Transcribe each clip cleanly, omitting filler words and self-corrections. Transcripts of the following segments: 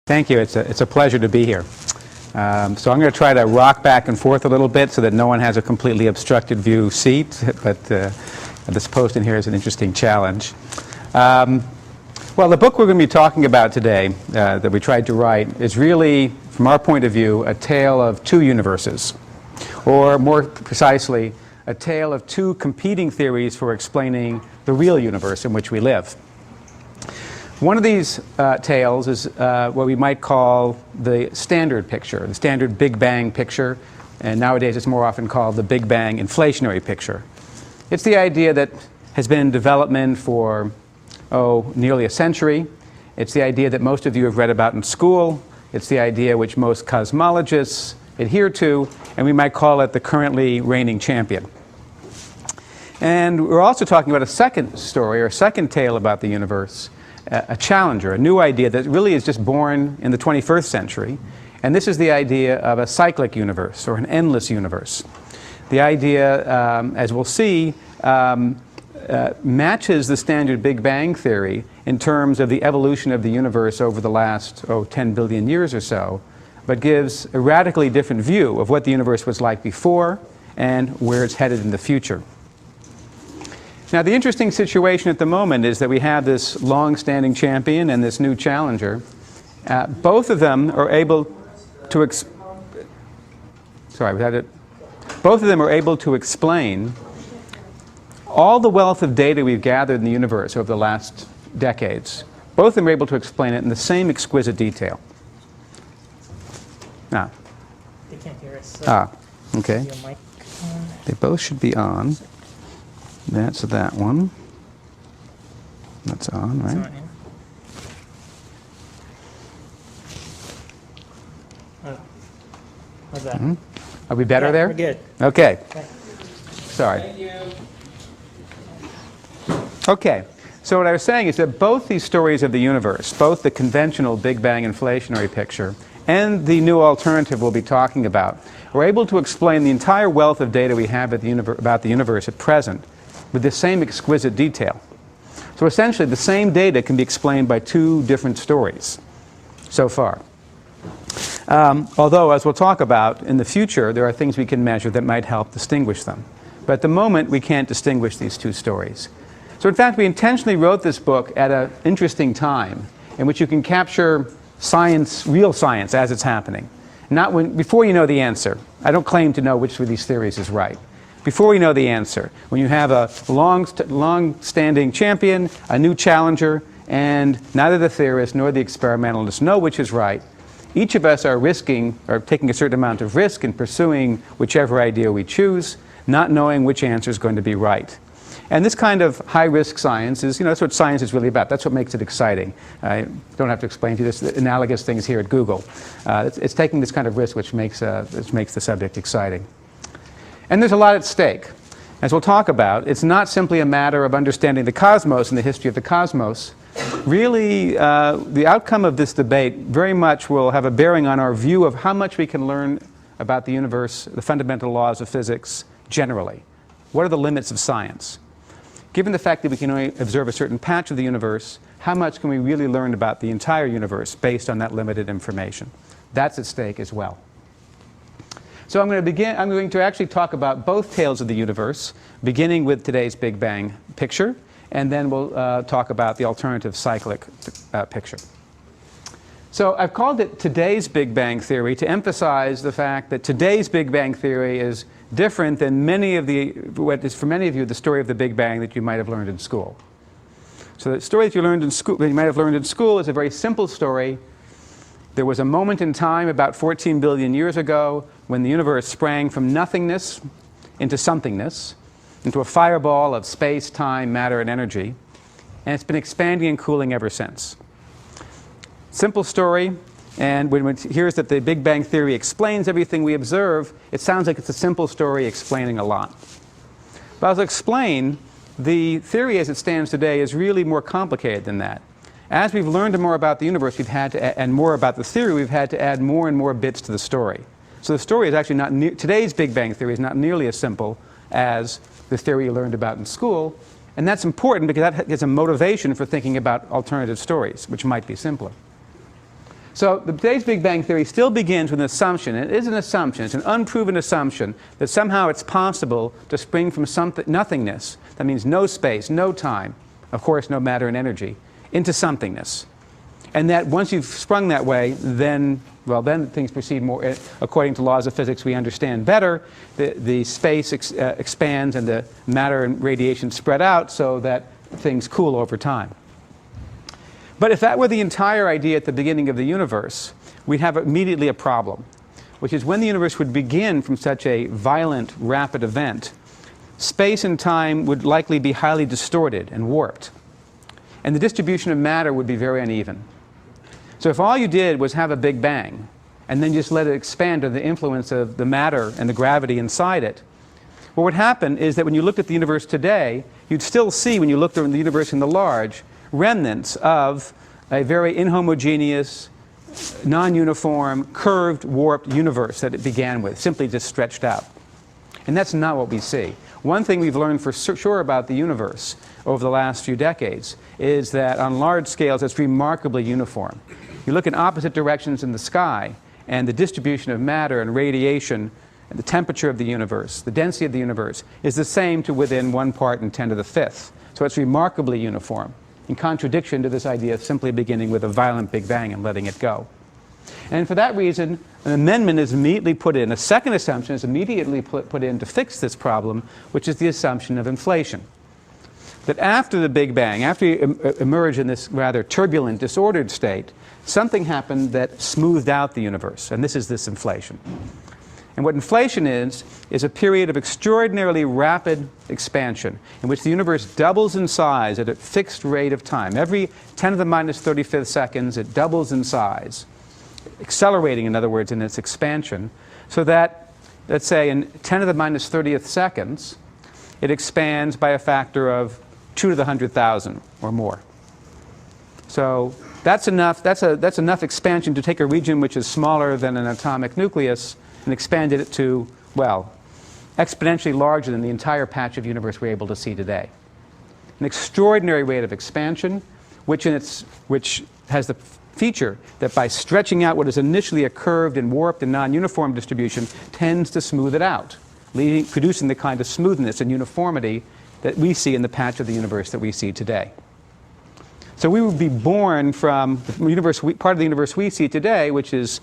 Thank you. It's a pleasure to be here. So I'm going to try to rock back and forth a little bit so that no one has a completely obstructed view seat, but this post in here is an interesting challenge. Well, the book we're going to be talking about today that we tried to write is really, from our point of view, a tale of two universes, or more precisely, a tale of two competing theories for explaining the real universe in which we live. One of these tales is what we might call the standard picture, the standard Big Bang picture, and nowadays it's more often called the Big Bang inflationary picture. It's the idea that has been in development for, nearly a century. It's the idea that most of you have read about in school. It's the idea which most cosmologists adhere to, and we might call it the currently reigning champion. And we're also talking about a second story, or a second tale about the universe, a challenger, a new idea that really is just born in the 21st century. And this is the idea of a cyclic universe, or an endless universe. The idea, as we'll see, matches the standard Big Bang theory in terms of the evolution of the universe over the last 10 billion years or so, but gives a radically different view of what the universe was like before and where it's headed in the future. Now, the interesting situation at the moment is that we have this long-standing champion and this new challenger. Both of them are able to both of them are able to explain all the wealth of data we've gathered in the universe over the last decades. Both of them are able to explain it in the same exquisite detail. They can't hear us. So okay. your mic on. They both should be on. That's that one. That's on, right? It's on, yeah. How's that? Are we better there? We're good. Okay. Okay. Sorry. Thank you. Okay. So what I was saying is that both these stories of the universe, both the conventional Big Bang inflationary picture and the new alternative we'll be talking about, are able to explain the entire wealth of data we have about the universe at present with the same exquisite detail. So essentially, the same data can be explained by two different stories so far. Although, as we'll talk about, in the future, there are things we can measure that might help distinguish them. But at the moment, we can't distinguish these two stories. So in fact, we intentionally wrote this book at an interesting time in which you can capture science, real science, as it's happening. Before you know the answer. I don't claim to know which of these theories is right. Before we know the answer, when you have a long-standing champion, a new challenger, and neither the theorists nor the experimentalists know which is right, each of us are risking, or taking a certain amount of risk in pursuing whichever idea we choose, not knowing which answer is going to be right. And this kind of high-risk science is, that's what science is really about. That's what makes it exciting. I don't have to explain to you this, analogous things here at Google. It's taking this kind of risk which makes the subject exciting. And there's a lot at stake. As we'll talk about, it's not simply a matter of understanding the cosmos and the history of the cosmos. Really, the outcome of this debate very much will have a bearing on our view of how much we can learn about the universe, the fundamental laws of physics generally. What are the limits of science? Given the fact that we can only observe a certain patch of the universe, how much can we really learn about the entire universe based on that limited information? That's at stake as well. So I'm going to actually talk about both tales of the universe, beginning with today's Big Bang picture, and then we'll talk about the alternative cyclic picture. So I've called it today's Big Bang theory to emphasize the fact that today's Big Bang theory is different than what is for many of you the story of the Big Bang that you might have learned in school. So the story that you might have learned in school is a very simple story. There was a moment in time about 14 billion years ago when the universe sprang from nothingness into somethingness, into a fireball of space, time, matter, and energy, and it's been expanding and cooling ever since. Simple story, and when it hears that the Big Bang theory explains everything we observe, it sounds like it's a simple story explaining a lot. But as I'll explain, the theory as it stands today is really more complicated than that. As we've learned more about the universe, and more about the theory, we've had to add more and more bits to the story. So the story is actually today's Big Bang theory is not nearly as simple as the theory you learned about in school. And that's important because that gives a motivation for thinking about alternative stories, which might be simpler. So today's Big Bang Theory still begins with an assumption. It is an assumption. It's an unproven assumption that somehow it's possible to spring from nothingness, that means no space, no time, of course no matter and energy, into somethingness. And that once you've sprung that way, then things proceed more according to laws of physics we understand better. The space expands and the matter and radiation spread out so that things cool over time. But if that were the entire idea at the beginning of the universe, we'd have immediately a problem, which is when the universe would begin from such a violent, rapid event, space and time would likely be highly distorted and warped. And the distribution of matter would be very uneven. So if all you did was have a Big Bang, and then just let it expand under the influence of the matter and the gravity inside it, what would happen is that when you looked at the universe today, you'd still see, when you looked at the universe in the large, remnants of a very inhomogeneous, non-uniform, curved, warped universe that it began with, simply just stretched out. And that's not what we see. One thing we've learned for sure about the universe over the last few decades is that on large scales it's remarkably uniform. You look in opposite directions in the sky, and the distribution of matter and radiation and the temperature of the universe, the density of the universe, is the same to within 1 part in 10 to the 5th. So it's remarkably uniform, in contradiction to this idea of simply beginning with a violent Big Bang and letting it go. And for that reason, an amendment is immediately put in. A second assumption is immediately put in to fix this problem, which is the assumption of inflation. That after the Big Bang, after you emerge in this rather turbulent, disordered state, something happened that smoothed out the universe, and this is this inflation. And what inflation is a period of extraordinarily rapid expansion in which the universe doubles in size at a fixed rate of time. Every 10 to the minus 35th seconds, it doubles in size, accelerating, in other words, in its expansion, so that, let's say, in 10 to the minus 30th seconds, it expands by a factor of 2 to the 100,000 or more. So that's enough expansion to take a region which is smaller than an atomic nucleus and expanded it to, well, exponentially larger than the entire patch of universe we're able to see today. An extraordinary rate of expansion, which has the feature that by stretching out what is initially a curved and warped and non-uniform distribution tends to smooth it out, producing the kind of smoothness and uniformity that we see in the patch of the universe that we see today. So we would be born from the universe, part of the universe we see today, which is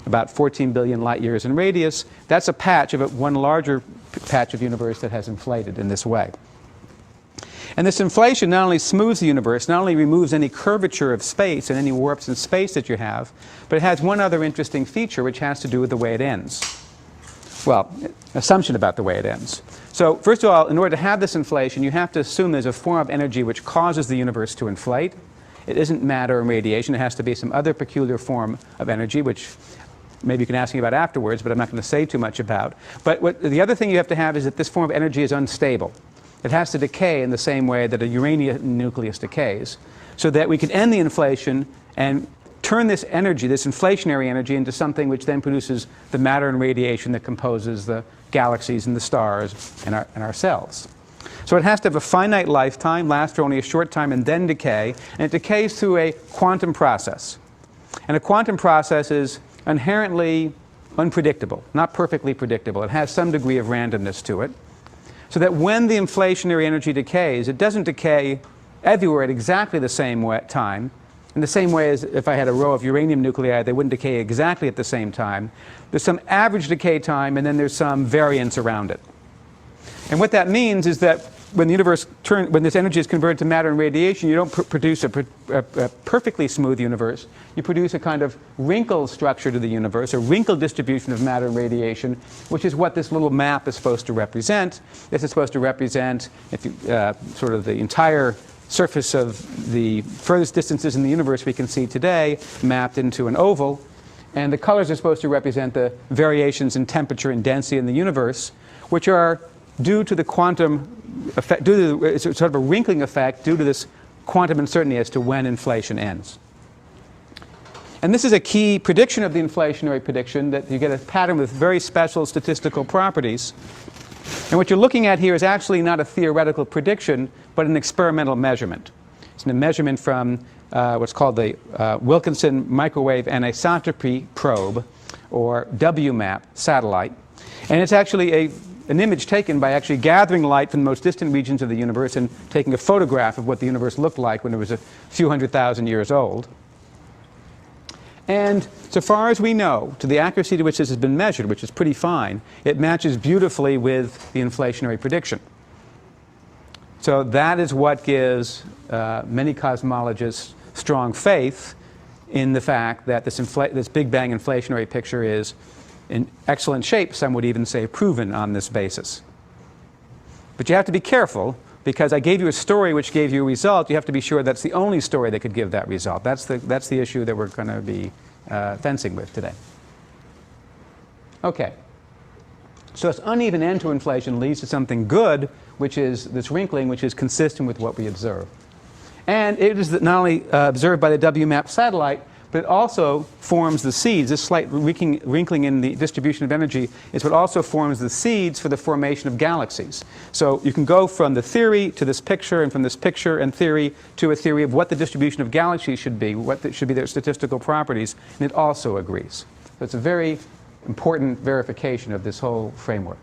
about 14 billion light years in radius. That's a patch of one larger patch of universe that has inflated in this way. And this inflation not only smooths the universe, not only removes any curvature of space and any warps in space that you have, but it has one other interesting feature which has to do with the way it ends. Well, assumption about the way it ends. So first of all, in order to have this inflation, you have to assume there's a form of energy which causes the universe to inflate. It isn't matter or radiation. It has to be some other peculiar form of energy, which maybe you can ask me about afterwards, but I'm not going to say too much about. But the other thing you have to have is that this form of energy is unstable. It has to decay in the same way that a uranium nucleus decays, so that we can end the inflation and turn this energy, this inflationary energy, into something which then produces the matter and radiation that composes the galaxies and the stars and our cells. So it has to have a finite lifetime, last for only a short time, and then decay. And it decays through a quantum process. And a quantum process is inherently unpredictable, not perfectly predictable. It has some degree of randomness to it. So that when the inflationary energy decays, it doesn't decay everywhere at exactly the same time. In the same way as if I had a row of uranium nuclei, they wouldn't decay exactly at the same time. There's some average decay time, and then there's some variance around it. And what that means is that when the universe when this energy is converted to matter and radiation, you don't produce a perfectly smooth universe. You produce a kind of wrinkled structure to the universe, a wrinkled distribution of matter and radiation, which is what this little map is supposed to represent. This is supposed to represent sort of the entire surface of the furthest distances in the universe we can see today, mapped into an oval. And the colors are supposed to represent the variations in temperature and density in the universe, which are due to the quantum effect, it's sort of a wrinkling effect due to this quantum uncertainty as to when inflation ends. And this is a key prediction of the inflationary prediction, that you get a pattern with very special statistical properties. And what you're looking at here is actually not a theoretical prediction, but an experimental measurement. It's a measurement from what's called the Wilkinson Microwave Anisotropy Probe, or WMAP satellite. And it's actually an image taken by actually gathering light from the most distant regions of the universe and taking a photograph of what the universe looked like when it was a few 100,000 years old. And so far as we know, to the accuracy to which this has been measured, which is pretty fine, it matches beautifully with the inflationary prediction. So that is what gives many cosmologists strong faith in the fact that this Big Bang inflationary picture is in excellent shape. Some would even say proven on this basis. But you have to be careful, because I gave you a story which gave you a result. You have to be sure that's the only story that could give that result. That's the issue that we're going to be fencing with today. Okay. So this uneven end to inflation leads to something good, which is this wrinkling, which is consistent with what we observe. And it is not only observed by the WMAP satellite, but it also forms the seeds. This slight wrinkling in the distribution of energy is what also forms the seeds for the formation of galaxies. So you can go from the theory to this picture, and from this picture and theory to a theory of what the distribution of galaxies should be, should be their statistical properties, and it also agrees. So it's a very important verification of this whole framework.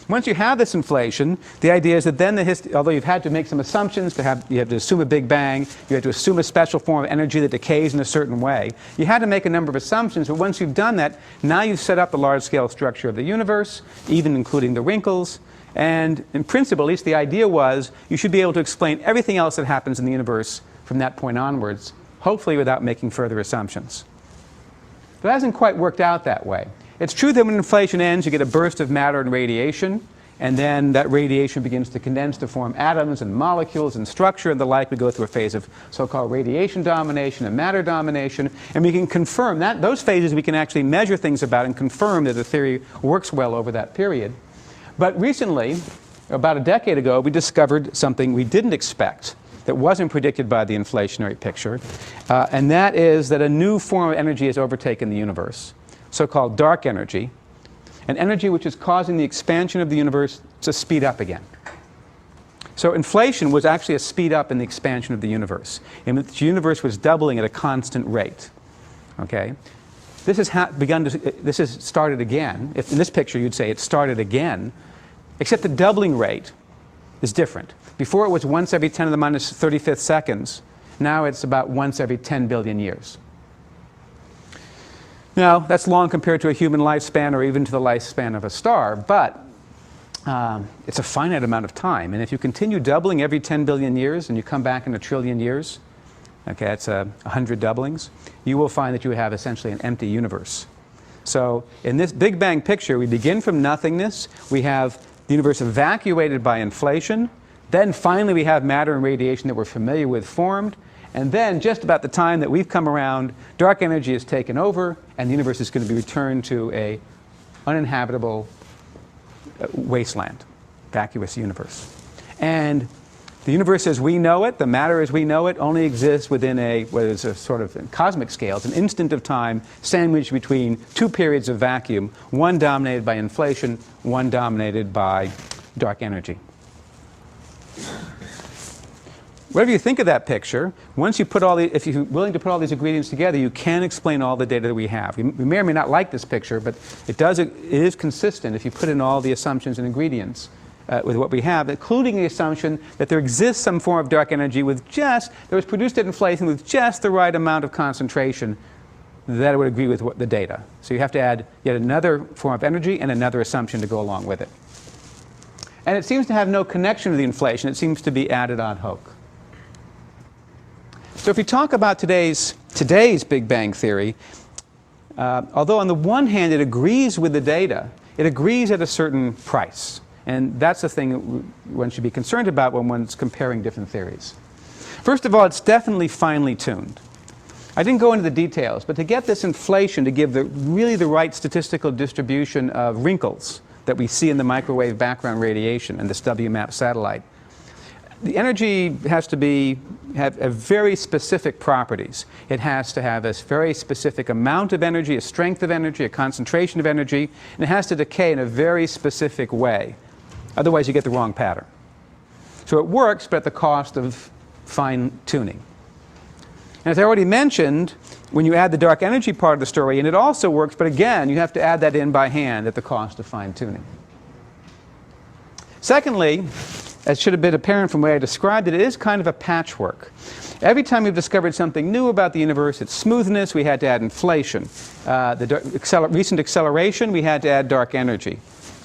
Once you have this inflation, the idea is that then although you've had to make some assumptions, you have to assume a Big Bang, you have to assume a special form of energy that decays in a certain way. You had to make a number of assumptions, but once you've done that, now you've set up the large-scale structure of the universe, even including the wrinkles. And in principle, at least the idea was, you should be able to explain everything else that happens in the universe from that point onwards, hopefully without making further assumptions. But it hasn't quite worked out that way. It's true that when inflation ends, you get a burst of matter and radiation, and then that radiation begins to condense to form atoms and molecules and structure and the like. We go through a phase of so-called radiation domination and matter domination, and we can confirm that. Those phases we can actually measure things about and confirm that the theory works well over that period. But recently, about a decade ago, we discovered something we didn't expect that wasn't predicted by the inflationary picture, and that is that a new form of energy has overtaken the universe, so-called dark energy, an energy which is causing the expansion of the universe to speed up again. So inflation was actually a speed up in the expansion of the universe. And the universe was doubling at a constant rate. Okay? This has started again. If in this picture you'd say it started again, except the doubling rate is different. Before it was once every 10 to the minus 35th seconds. Now it's about once every 10 billion years. Now, that's long compared to a human lifespan or even to the lifespan of a star, but it's a finite amount of time. And if you continue doubling every 10 billion years and you come back in a trillion years, okay, that's 100 doublings, you will find that you have essentially an empty universe. So in this Big Bang picture, we begin from nothingness. We have the universe evacuated by inflation. Then finally we have matter and radiation that we're familiar with formed. And then, just about the time that we've come around, dark energy is taken over, and the universe is going to be returned to an uninhabitable wasteland, vacuous universe. And the universe as we know it, the matter as we know it, only exists within what is a sort of, in cosmic scales, an instant of time sandwiched between two periods of vacuum, one dominated by inflation, one dominated by dark energy. Whatever you think of that picture, once you put if you're willing to put all these ingredients together, you can explain all the data that we have. We may or may not like this picture, but it is consistent if you put in all the assumptions and ingredients with what we have, including the assumption that there exists some form of dark energy that was produced at inflation with just the right amount of concentration that would agree with the data. So you have to add yet another form of energy and another assumption to go along with it. And it seems to have no connection to the inflation. It seems to be added ad hoc. So if we talk about today's Big Bang theory, although on the one hand it agrees with the data, it agrees at a certain price. And that's the thing that one should be concerned about when one's comparing different theories. First of all, it's definitely finely tuned. I didn't go into the details, but to get this inflation to give really the right statistical distribution of wrinkles that we see in the microwave background radiation and this WMAP satellite, the energy has to have very specific properties. It has to have a very specific amount of energy, a strength of energy, a concentration of energy, and it has to decay in a very specific way. Otherwise, you get the wrong pattern. So it works, but at the cost of fine-tuning. And as I already mentioned, when you add the dark energy part of the story in, it also works, but again, you have to add that in by hand at the cost of fine-tuning. Secondly, as should have been apparent from the way I described it, it is kind of a patchwork. Every time we've discovered something new about the universe, its smoothness, we had to add inflation. Recent acceleration, we had to add dark energy.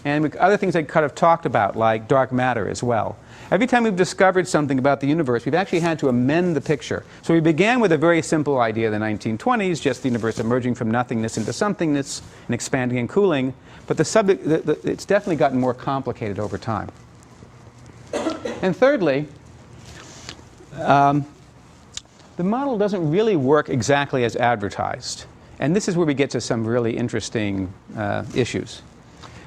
And other things I kind of talked about, like dark matter as well. Every time we've discovered something about the universe, we've actually had to amend the picture. So we began with a very simple idea in the 1920s, just the universe emerging from nothingness into somethingness and expanding and cooling. But it's definitely gotten more complicated over time. And thirdly, the model doesn't really work exactly as advertised. And this is where we get to some really interesting issues.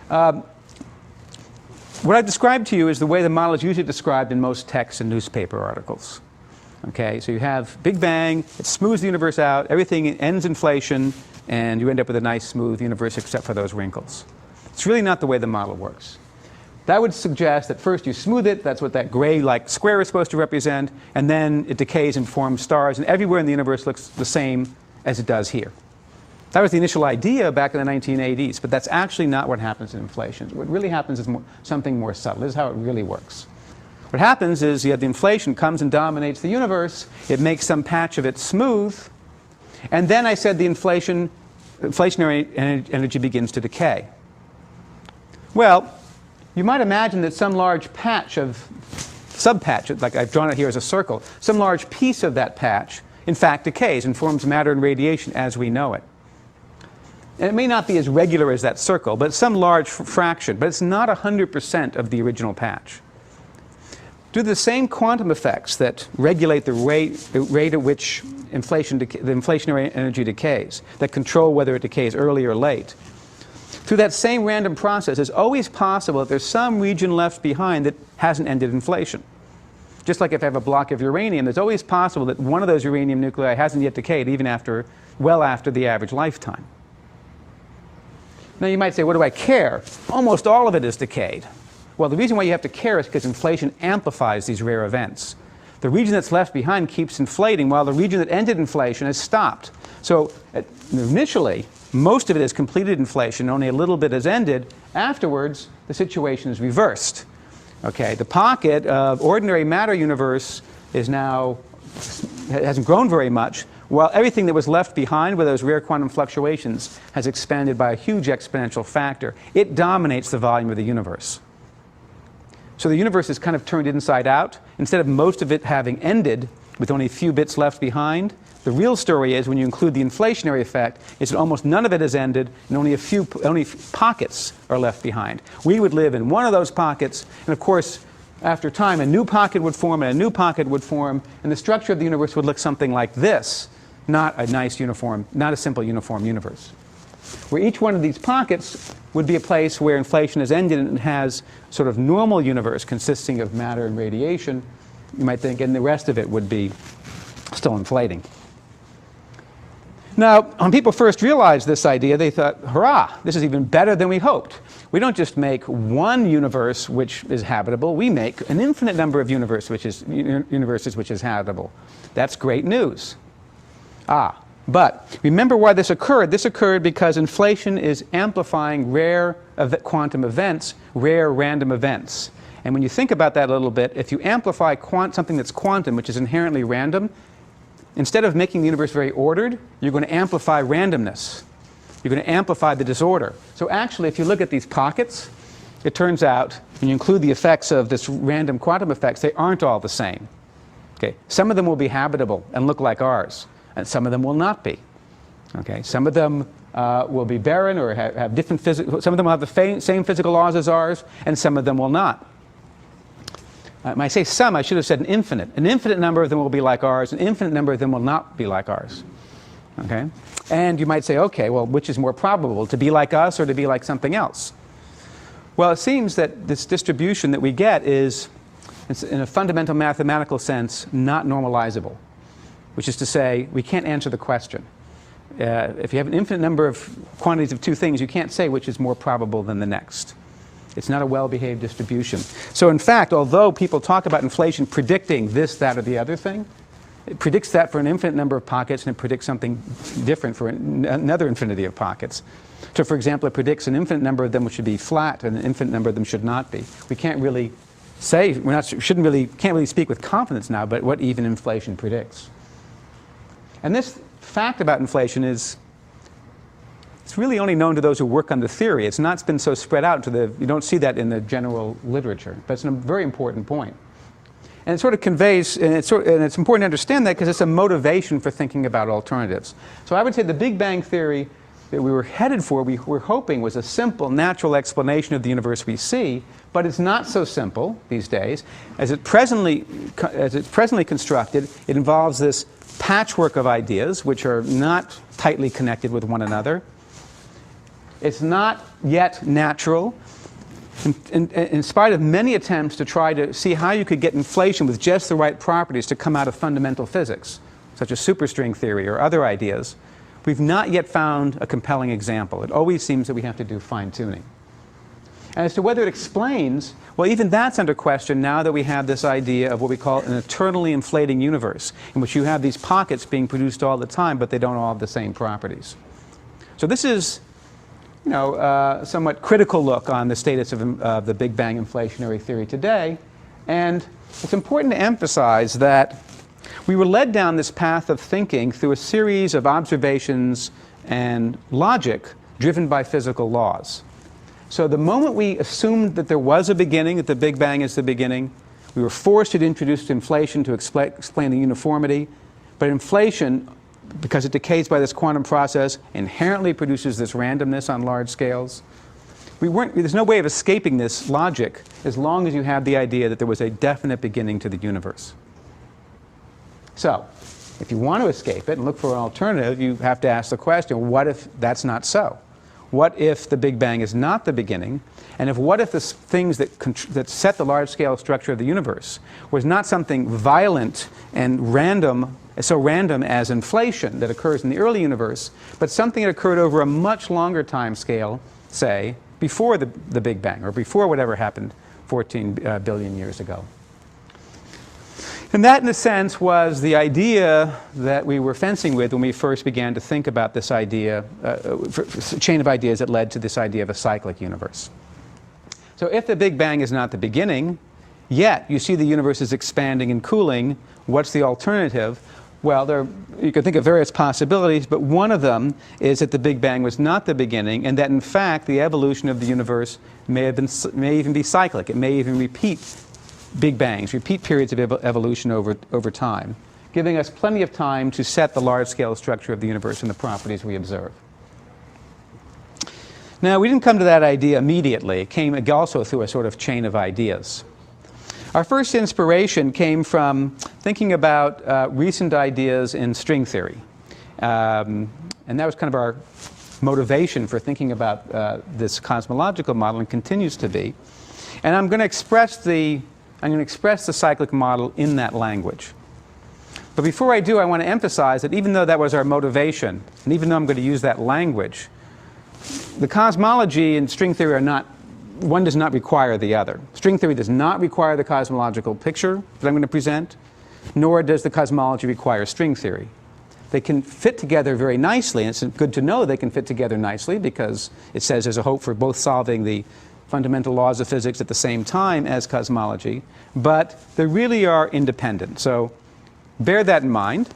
What I've described to you is the way the model is usually described in most texts and newspaper articles. Okay, so you have Big Bang, it smooths the universe out, everything ends inflation, and you end up with a nice smooth universe except for those wrinkles. It's really not the way the model works. That would suggest that first you smooth it, that's what that gray-like square is supposed to represent, and then it decays and forms stars, and everywhere in the universe looks the same as it does here. That was the initial idea back in the 1980s, but that's actually not what happens in inflation. What really happens is something more subtle. This is how it really works. What happens is you have the inflation comes and dominates the universe. It makes some patch of it smooth. And then I said the inflationary energy begins to decay. Well, you might imagine that some large patch of subpatch, like I've drawn it here as a circle, some large piece of that patch, in fact, decays and forms matter and radiation as we know it. And it may not be as regular as that circle, but some large fraction. But it's not 100% of the original patch. Due to the same quantum effects that regulate the rate at which the inflationary energy decays, that control whether it decays early or late, through that same random process, it's always possible that there's some region left behind that hasn't ended inflation. Just like if I have a block of uranium, it's always possible that one of those uranium nuclei hasn't yet decayed, even well after the average lifetime. Now you might say, what do I care? Almost all of it is decayed. Well, the reason why you have to care is because inflation amplifies these rare events. The region that's left behind keeps inflating while the region that ended inflation has stopped. So initially, most of it has completed inflation, only a little bit has ended. Afterwards, the situation is reversed. Okay, the pocket of ordinary matter universe hasn't grown very much, while everything that was left behind with those rare quantum fluctuations has expanded by a huge exponential factor. It dominates the volume of the universe. So the universe is kind of turned inside out. Instead of most of it having ended with only a few bits left behind, the real story is, when you include the inflationary effect, is that almost none of it has ended and only pockets are left behind. We would live in one of those pockets, and of course, after time, a new pocket would form and a new pocket would form, and the structure of the universe would look something like this. Not a nice uniform, not a simple uniform universe. Where each one of these pockets would be a place where inflation has ended and has sort of normal universe consisting of matter and radiation, you might think, and the rest of it would be still inflating. Now, when people first realized this idea, they thought, hurrah, this is even better than we hoped. We don't just make one universe which is habitable, we make an infinite number of universes which is habitable. That's great news. But remember why this occurred. This occurred because inflation is amplifying rare quantum events, rare random events. And when you think about that a little bit, if you amplify something that's quantum, which is inherently random, instead of making the universe very ordered, you're going to amplify randomness. You're going to amplify the disorder. So actually, if you look at these pockets, it turns out, when you include the effects of this random quantum effects, they aren't all the same. Okay? Some of them will be habitable and look like ours, and some of them will not be. Okay? Some of them will be barren or have different physical, some of them will have the same physical laws as ours, and some of them will not. When I say some, I should have said an infinite. An infinite number of them will be like ours, an infinite number of them will not be like ours. Okay? And you might say, okay, well, which is more probable, to be like us or to be like something else? Well, it seems that this distribution that we get is, in a fundamental mathematical sense, not normalizable, which is to say, we can't answer the question. If you have an infinite number of quantities of two things, you can't say which is more probable than the next. It's not a well-behaved distribution. So in fact, although people talk about inflation predicting this, that, or the other thing, it predicts that for an infinite number of pockets, and it predicts something different for another infinity of pockets. So for example, it predicts an infinite number of them which should be flat, and an infinite number of them should not be. We can't really say, can't really speak with confidence now, but what even inflation predicts. And this fact about inflation is, it's really only known to those who work on the theory. It's not been so spread out to you don't see that in the general literature, but it's a very important point. And it sort of conveys, and it's important to understand that because it's a motivation for thinking about alternatives. So I would say the Big Bang theory that we were headed for, we were hoping was a simple, natural explanation of the universe we see, but it's not so simple these days. As it's presently constructed, it involves this patchwork of ideas which are not tightly connected with one another. It's not yet natural. In spite of many attempts to try to see how you could get inflation with just the right properties to come out of fundamental physics, such as superstring theory or other ideas, we've not yet found a compelling example. It always seems that we have to do fine-tuning. And as to whether it explains, well, even that's under question now that we have this idea of what we call an eternally inflating universe, in which you have these pockets being produced all the time, but they don't all have the same properties. So this is somewhat critical look on the status of the Big Bang inflationary theory today. And it's important to emphasize that we were led down this path of thinking through a series of observations and logic driven by physical laws. So the moment we assumed that there was a beginning, that the Big Bang is the beginning, we were forced to introduce inflation to explain the uniformity. But inflation, because it decays by this quantum process, inherently produces this randomness on large scales. There's no way of escaping this logic as long as you have the idea that there was a definite beginning to the universe. So, if you want to escape it and look for an alternative, you have to ask the question, what if that's not so? What if the Big Bang is not the beginning? And what if the things that set the large-scale structure of the universe was not something violent and random, so random as inflation that occurs in the early universe, but something that occurred over a much longer time scale, say, before the Big Bang, or before whatever happened 14 billion years ago. And that, in a sense, was the idea that we were fencing with when we first began to think about this idea, a chain of ideas that led to this idea of a cyclic universe. So if the Big Bang is not the beginning, yet you see the universe is expanding and cooling, what's the alternative? Well, you could think of various possibilities, but one of them is that the Big Bang was not the beginning, and that in fact the evolution of the universe may even be cyclic. It may even repeat Big Bangs, repeat periods of evolution over time, giving us plenty of time to set the large-scale structure of the universe and the properties we observe. Now, we didn't come to that idea immediately. It came also through a sort of chain of ideas. Our first inspiration came from thinking about recent ideas in string theory. And that was kind of our motivation for thinking about this cosmological model, and continues to be. And I'm going to express the cyclic model in that language. But before I do, I want to emphasize that even though that was our motivation, and even though I'm going to use that language, the cosmology and string theory are not, one does not require the other. String theory does not require the cosmological picture that I'm going to present, nor does the cosmology require string theory. They can fit together very nicely, and it's good to know they can fit together nicely because it says there's a hope for both solving the fundamental laws of physics at the same time as cosmology, but they really are independent. So bear that in mind.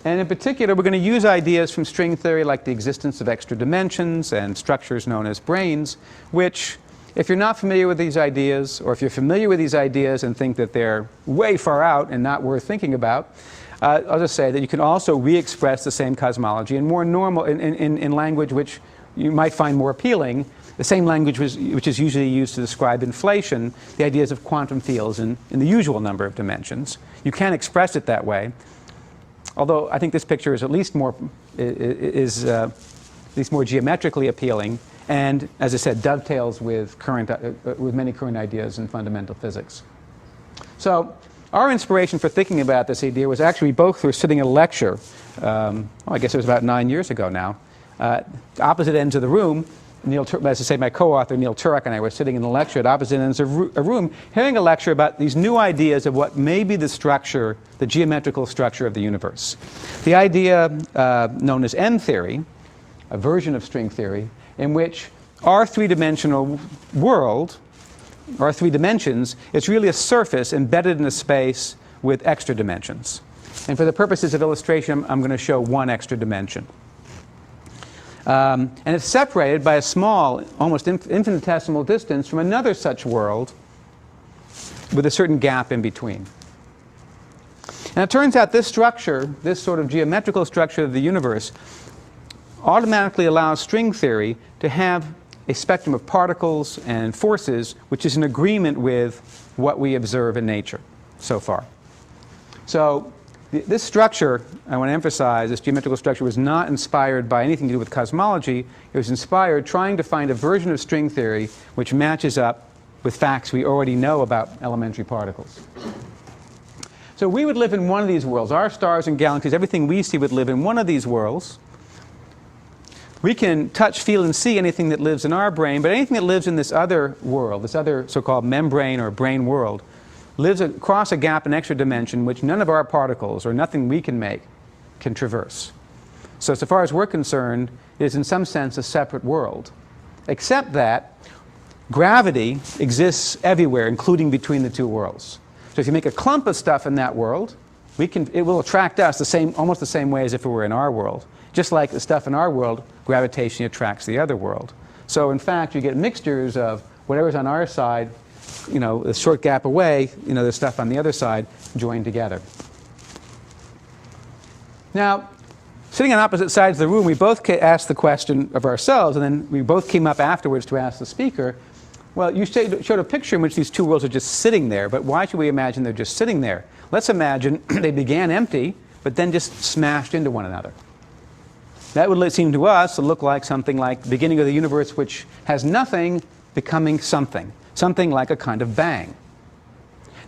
And in particular, we're going to use ideas from string theory like the existence of extra dimensions and structures known as branes, which, if you're not familiar with these ideas, or if you're familiar with these ideas and think that they're way far out and not worth thinking about, I'll just say that you can also re-express the same cosmology in more normal, in language which you might find more appealing, the same language which is usually used to describe inflation, the ideas of quantum fields in the usual number of dimensions. You can express it that way, although I think this picture is at least more geometrically appealing, and, as I said, dovetails with many current ideas in fundamental physics. So our inspiration for thinking about this idea was actually both were sitting at a lecture, I guess it was about 9 years ago now, opposite ends of the room, as I say, my co-author Neil Turek and I were sitting in the lecture at opposite ends of a room, hearing a lecture about these new ideas of what may be the structure, the geometrical structure of the universe. The idea known as M-theory, a version of string theory, in which our three-dimensional world, our three dimensions, is really a surface embedded in a space with extra dimensions. And for the purposes of illustration, I'm going to show one extra dimension. And it's separated by a small, almost infinitesimal distance from another such world with a certain gap in between. And it turns out this structure, this sort of geometrical structure of the universe, automatically allows string theory to have a spectrum of particles and forces which is in agreement with what we observe in nature so far. So this structure, I want to emphasize, this geometrical structure was not inspired by anything to do with cosmology. It was inspired trying to find a version of string theory which matches up with facts we already know about elementary particles. So we would live in one of these worlds. Our stars and galaxies, everything we see would live in one of these worlds. We can touch, feel, and see anything that lives in our brain, but anything that lives in this other world, this other so-called membrane or brain world, lives across a gap in extra dimension which none of our particles or nothing we can make can traverse. So far as we're concerned, it is in some sense a separate world, except that gravity exists everywhere, including between the two worlds. So if you make a clump of stuff in that world, it will attract us almost the same way as if it were in our world. Just like the stuff in our world, gravitation attracts the other world. So in fact, you get mixtures of whatever's on our side, a short gap away, there's stuff on the other side joined together. Now, sitting on opposite sides of the room, we both asked the question of ourselves, and then we both came up afterwards to ask the speaker, well, you showed a picture in which these two worlds are just sitting there, but why should we imagine they're just sitting there? Let's imagine they began empty, but then just smashed into one another. That would seem to us to look like something like the beginning of the universe, which has nothing becoming something. Something like a kind of bang.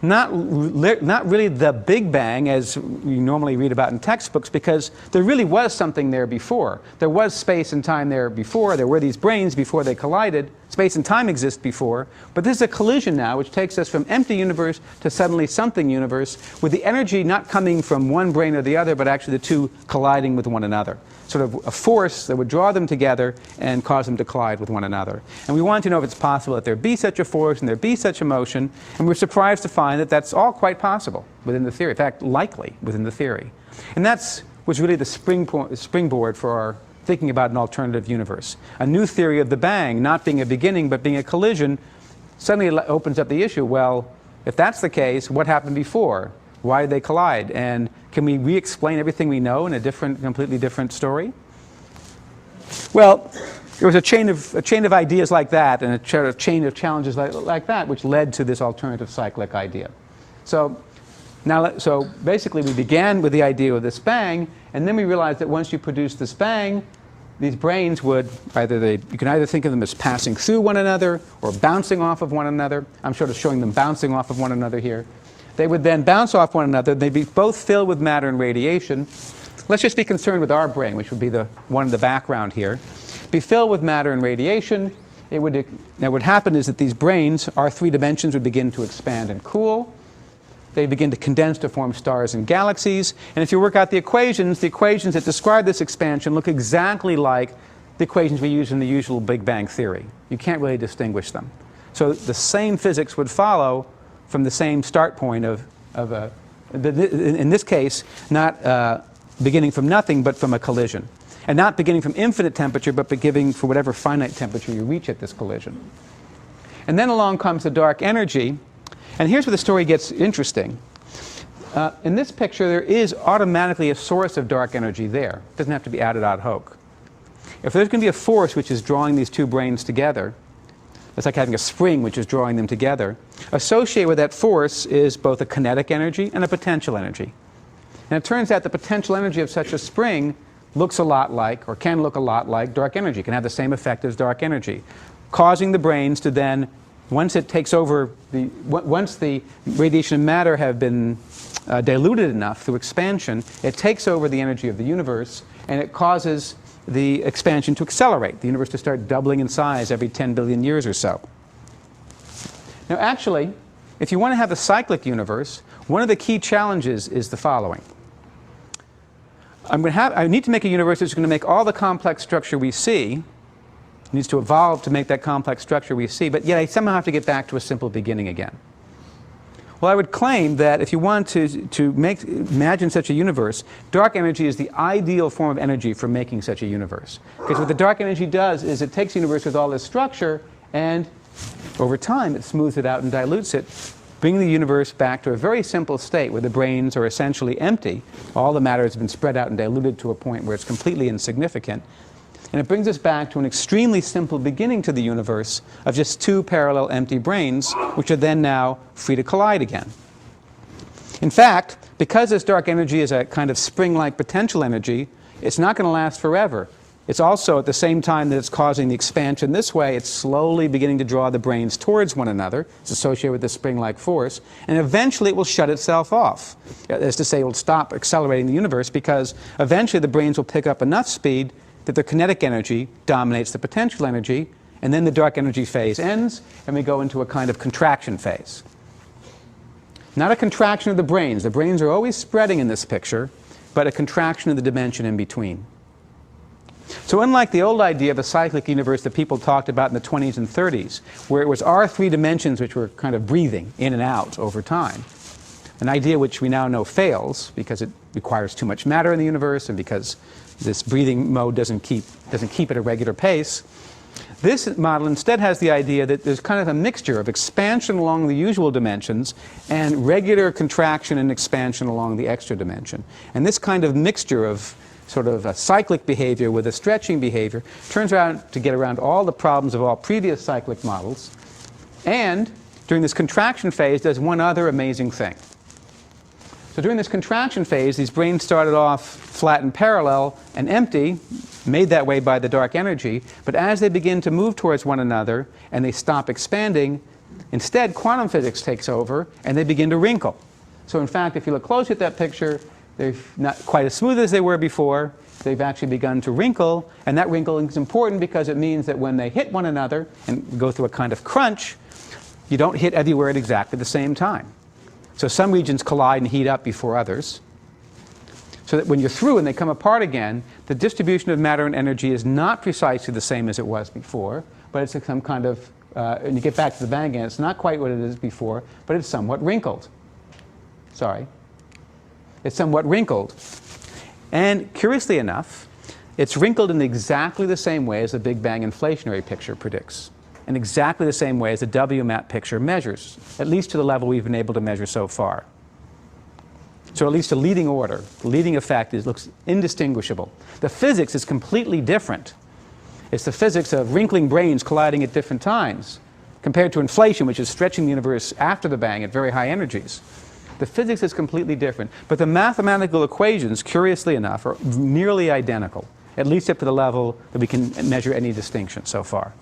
Not really the Big Bang as we normally read about in textbooks, because there really was something there before. There was space and time there before. There were these brains before they collided. Space and time exist before. But this is a collision now which takes us from empty universe to suddenly something universe, with the energy not coming from one brain or the other, but actually the two colliding with one another. Sort of a force that would draw them together and cause them to collide with one another. And we wanted to know if it's possible that there be such a force and there be such a motion, and we're surprised to find that that's all quite possible within the theory. In fact, likely within the theory. And that was really the springboard for our thinking about an alternative universe. A new theory of the bang, not being a beginning but being a collision, suddenly opens up the issue, well, if that's the case, what happened before? Why did they collide? And can we re-explain everything we know in a completely different story? Well, there was a chain of ideas like that, and a chain of challenges like that, which led to this alternative cyclic idea. So basically we began with the idea of this bang, and then we realized that once you produce this bang, these brains would you can either think of them as passing through one another or bouncing off of one another. I'm sort of showing them bouncing off of one another here. They would then bounce off one another. They'd be both filled with matter and radiation. Let's just be concerned with our brain, which would be the one in the background here. Be filled with matter and radiation. Now what would happen is that these brains, our three dimensions, would begin to expand and cool. They begin to condense to form stars and galaxies. And if you work out the equations that describe this expansion look exactly like the equations we use in the usual Big Bang theory. You can't really distinguish them. So the same physics would follow from the same start point in this case, not beginning from nothing, but from a collision. And not beginning from infinite temperature, but beginning for whatever finite temperature you reach at this collision. And then along comes the dark energy. And here's where the story gets interesting. In this picture, there is automatically a source of dark energy there. It doesn't have to be added ad hoc. If there's going to be a force which is drawing these two brains together, it's like having a spring which is drawing them together. Associated with that force is both a kinetic energy and a potential energy. And it turns out the potential energy of such a spring looks a lot like, or can look a lot like, dark energy. It can have the same effect as dark energy, causing the brains to then, once it takes over, once the radiation and matter have been diluted enough through expansion, it takes over the energy of the universe, and it causes the expansion to accelerate, the universe to start doubling in size every 10 billion years or so. Now actually, if you want to have a cyclic universe, one of the key challenges is the following. I need to make a universe that's going to make all the complex structure we see. It needs to evolve to make that complex structure we see, but yet I somehow have to get back to a simple beginning again. Well, I would claim that if you want to imagine such a universe, dark energy is the ideal form of energy for making such a universe. Because what the dark energy does is it takes a universe with all this structure and over time it smooths it out and dilutes it, bringing the universe back to a very simple state where the brains are essentially empty. All the matter has been spread out and diluted to a point where it's completely insignificant. And it brings us back to an extremely simple beginning to the universe of just two parallel empty brains, which are then now free to collide again. In fact, because this dark energy is a kind of spring-like potential energy, it's not going to last forever. It's also, at the same time that it's causing the expansion this way, it's slowly beginning to draw the brains towards one another. It's associated with this spring-like force. And eventually it will shut itself off. That is to say, it will stop accelerating the universe because eventually the brains will pick up enough speed that their kinetic energy dominates the potential energy, and then the dark energy phase ends, and we go into a kind of contraction phase. Not a contraction of the brains. The brains are always spreading in this picture, but a contraction of the dimension in between. So unlike the old idea of a cyclic universe that people talked about in the 20s and 30s, where it was our three dimensions which were kind of breathing in and out over time, an idea which we now know fails because it requires too much matter in the universe and because this breathing mode doesn't keep at a regular pace. This model instead has the idea that there's kind of a mixture of expansion along the usual dimensions and regular contraction and expansion along the extra dimension. And this kind of mixture of sort of a cyclic behavior with a stretching behavior turns around to get around all the problems of all previous cyclic models, and during this contraction phase does one other amazing thing. So during this contraction phase, these brains started off flat and parallel and empty, made that way by the dark energy, but as they begin to move towards one another and they stop expanding, instead quantum physics takes over and they begin to wrinkle. So in fact, if you look closely at that picture, they're not quite as smooth as they were before. They've actually begun to wrinkle, and that wrinkling is important because it means that when they hit one another and go through a kind of crunch, you don't hit everywhere at exactly the same time. So some regions collide and heat up before others, so that when you're through and they come apart again, the distribution of matter and energy is not precisely the same as it was before, but it's some kind of, and you get back to the bang again, it's not quite what it is before, but it's somewhat wrinkled. Sorry. It's somewhat wrinkled. And curiously enough, it's wrinkled in exactly the same way as the Big Bang inflationary picture predicts, in exactly the same way as the WMAP picture measures, at least to the level we've been able to measure so far. So at least a leading order, the leading effect looks indistinguishable. The physics is completely different. It's the physics of wrinkling brains colliding at different times, compared to inflation, which is stretching the universe after the bang at very high energies. The physics is completely different, but the mathematical equations, curiously enough, are nearly identical, at least up to the level that we can measure any distinction so far.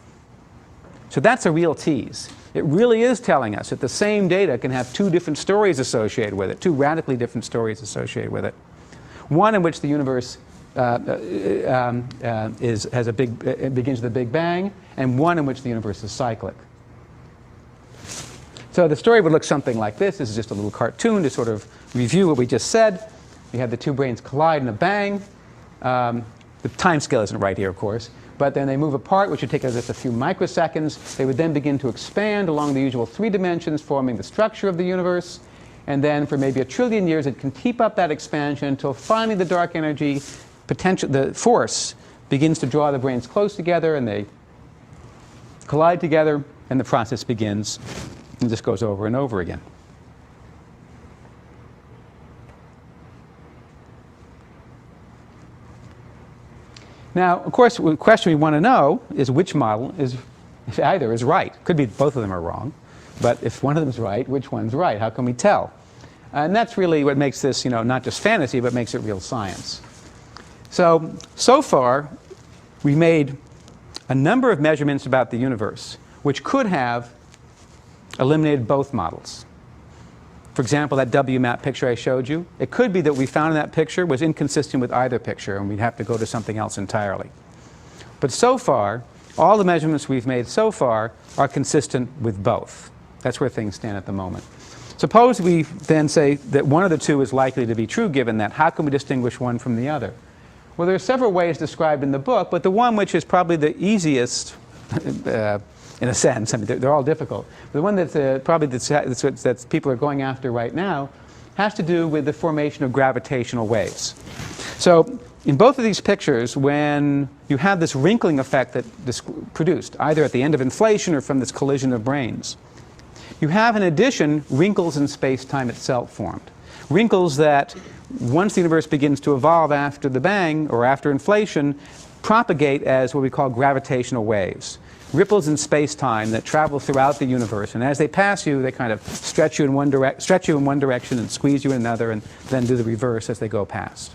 So that's a real tease. It really is telling us that the same data can have two different stories associated with it, two radically different stories associated with it. One in which the universe begins with the Big Bang, and one in which the universe is cyclic. So the story would look something like this. This is just a little cartoon to sort of review what we just said. We have the two brains collide in a bang. The time scale isn't right here, of course. But then they move apart, which would take us just a few microseconds. They would then begin to expand along the usual three dimensions, forming the structure of the universe. And then for maybe 1 trillion years, it can keep up that expansion until finally the dark energy, the force, begins to draw the brains close together, and they collide together, and the process begins. And this goes over and over again. Now, of course, the question we want to know is which model is, if either is right. Could be both of them are wrong, but if one of them is right, which one's right? How can we tell? And that's really what makes this, not just fantasy, but makes it real science. So far, we made a number of measurements about the universe, which could have eliminated both models. For example, that W-map picture I showed you, it could be that we found in that picture was inconsistent with either picture, and we'd have to go to something else entirely. But so far, all the measurements we've made so far are consistent with both. That's where things stand at the moment. Suppose we then say that one of the two is likely to be true given that. How can we distinguish one from the other? Well, there are several ways described in the book, but the one which is probably the easiest in a sense, I mean, they're all difficult. The one that's probably that's people are going after right now has to do with the formation of gravitational waves. So in both of these pictures, when you have this wrinkling effect that's produced, either at the end of inflation or from this collision of branes, you have, in addition, wrinkles in space-time itself formed. Wrinkles that, once the universe begins to evolve after the bang, or after inflation, propagate as what we call gravitational waves. Ripples in space-time that travel throughout the universe, and as they pass you, they kind of stretch you in one direction and squeeze you in another, and then do the reverse as they go past.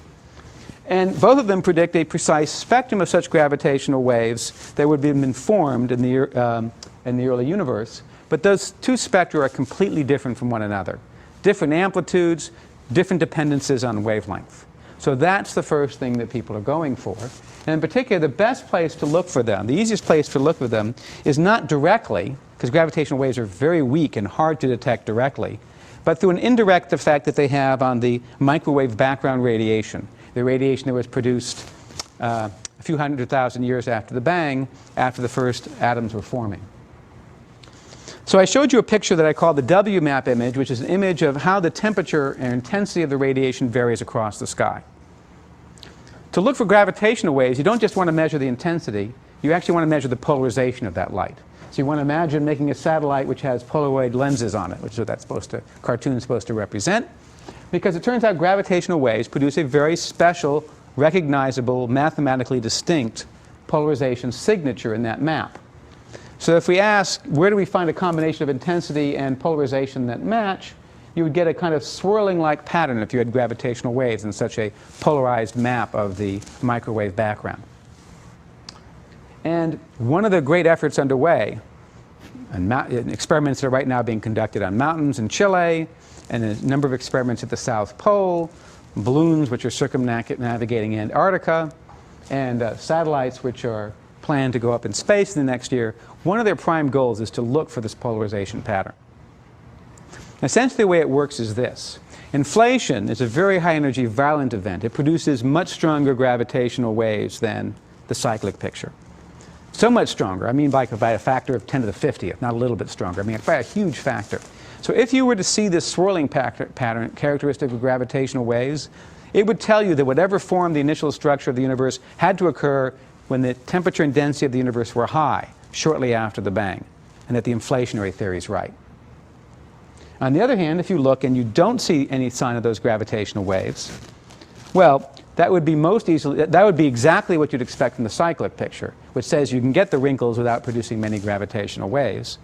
And both of them predict a precise spectrum of such gravitational waves that would have been formed in the early universe. But those two spectra are completely different from one another. Different amplitudes, different dependencies on wavelength. So that's the first thing that people are going for. And in particular, the best place to look for them, the easiest place to look for them, is not directly, because gravitational waves are very weak and hard to detect directly, but through an indirect effect that they have on the microwave background radiation, the radiation that was produced a few 100,000 years after the bang, after the first atoms were forming. So I showed you a picture that I call the W-map image, which is an image of how the temperature and intensity of the radiation varies across the sky. To look for gravitational waves, you don't just want to measure the intensity, you actually want to measure the polarization of that light. So you want to imagine making a satellite which has Polaroid lenses on it, which is what that cartoon is supposed to represent, because it turns out gravitational waves produce a very special, recognizable, mathematically distinct polarization signature in that map. So if we ask, where do we find a combination of intensity and polarization that match, you would get a kind of swirling-like pattern if you had gravitational waves in such a polarized map of the microwave background. And one of the great efforts underway, and experiments that are right now being conducted on mountains in Chile, and a number of experiments at the South Pole, balloons which are circumnavigating Antarctica, and satellites which are planned to go up in space in the next year, one of their prime goals is to look for this polarization pattern. Essentially, the way it works is this. Inflation is a very high-energy violent event. It produces much stronger gravitational waves than the cyclic picture. So much stronger, I mean by a factor of 10 to the 50th, not a little bit stronger. I mean by a huge factor. So if you were to see this swirling pattern characteristic of gravitational waves, it would tell you that whatever formed the initial structure of the universe had to occur when the temperature and density of the universe were high, shortly after the bang, and that the inflationary theory is right. On the other hand, if you look and you don't see any sign of those gravitational waves, well, that would be exactly what you'd expect from the cyclic picture, which says you can get the wrinkles without producing many gravitational waves.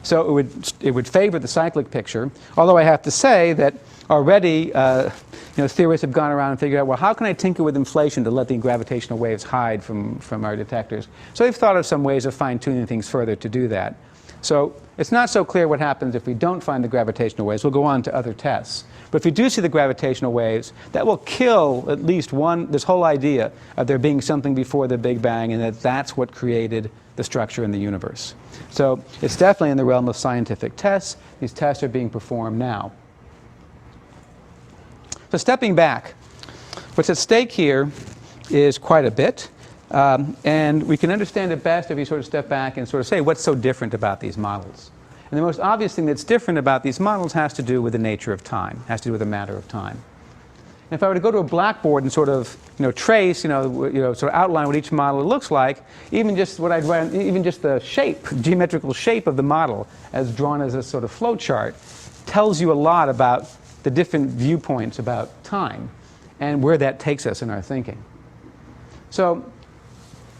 So it would favor the cyclic picture, although I have to say that already theorists have gone around and figured out, well, how can I tinker with inflation to let the gravitational waves hide from our detectors? So they've thought of some ways of fine-tuning things further to do that. So it's not so clear what happens if we don't find the gravitational waves. We'll go on to other tests. But if we do see the gravitational waves, that will kill at least this whole idea of there being something before the Big Bang and that that's what created the structure in the universe. So it's definitely in the realm of scientific tests. These tests are being performed now. So stepping back, what's at stake here is quite a bit. And we can understand it best if you sort of step back and sort of say, what's so different about these models? And the most obvious thing that's different about these models has to do with the nature of time, has to do with the matter of time. And if I were to go to a blackboard and sort of trace, sort of outline what each model looks like, even just the shape, geometrical shape of the model as drawn as a sort of flow chart tells you a lot about the different viewpoints about time and where that takes us in our thinking. So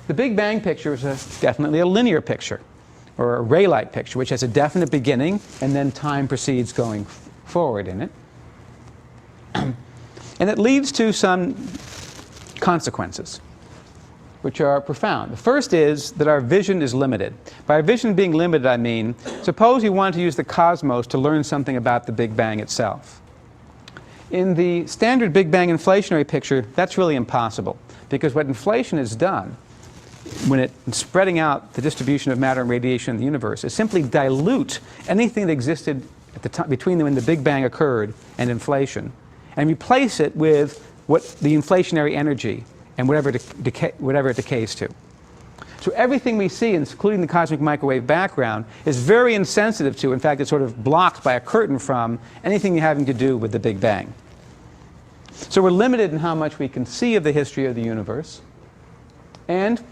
the Big Bang picture is definitely a linear picture, or a ray-like picture, which has a definite beginning, and then time proceeds going forward in it. And it leads to some consequences. which are profound. The first is that our vision is limited. By vision being limited, I mean, suppose you wanted to use the cosmos to learn something about the Big Bang itself. In the standard Big Bang inflationary picture, that's really impossible, because what inflation has done, when it's spreading out the distribution of matter and radiation in the universe, is simply dilute anything that existed at the time between when the Big Bang occurred and inflation, and replace it with what the inflationary energy and whatever it decays to. So everything we see, including the cosmic microwave background, is very insensitive to, in fact, it's sort of blocked by a curtain from anything having to do with the Big Bang. So we're limited in how much we can see of the history of the universe. And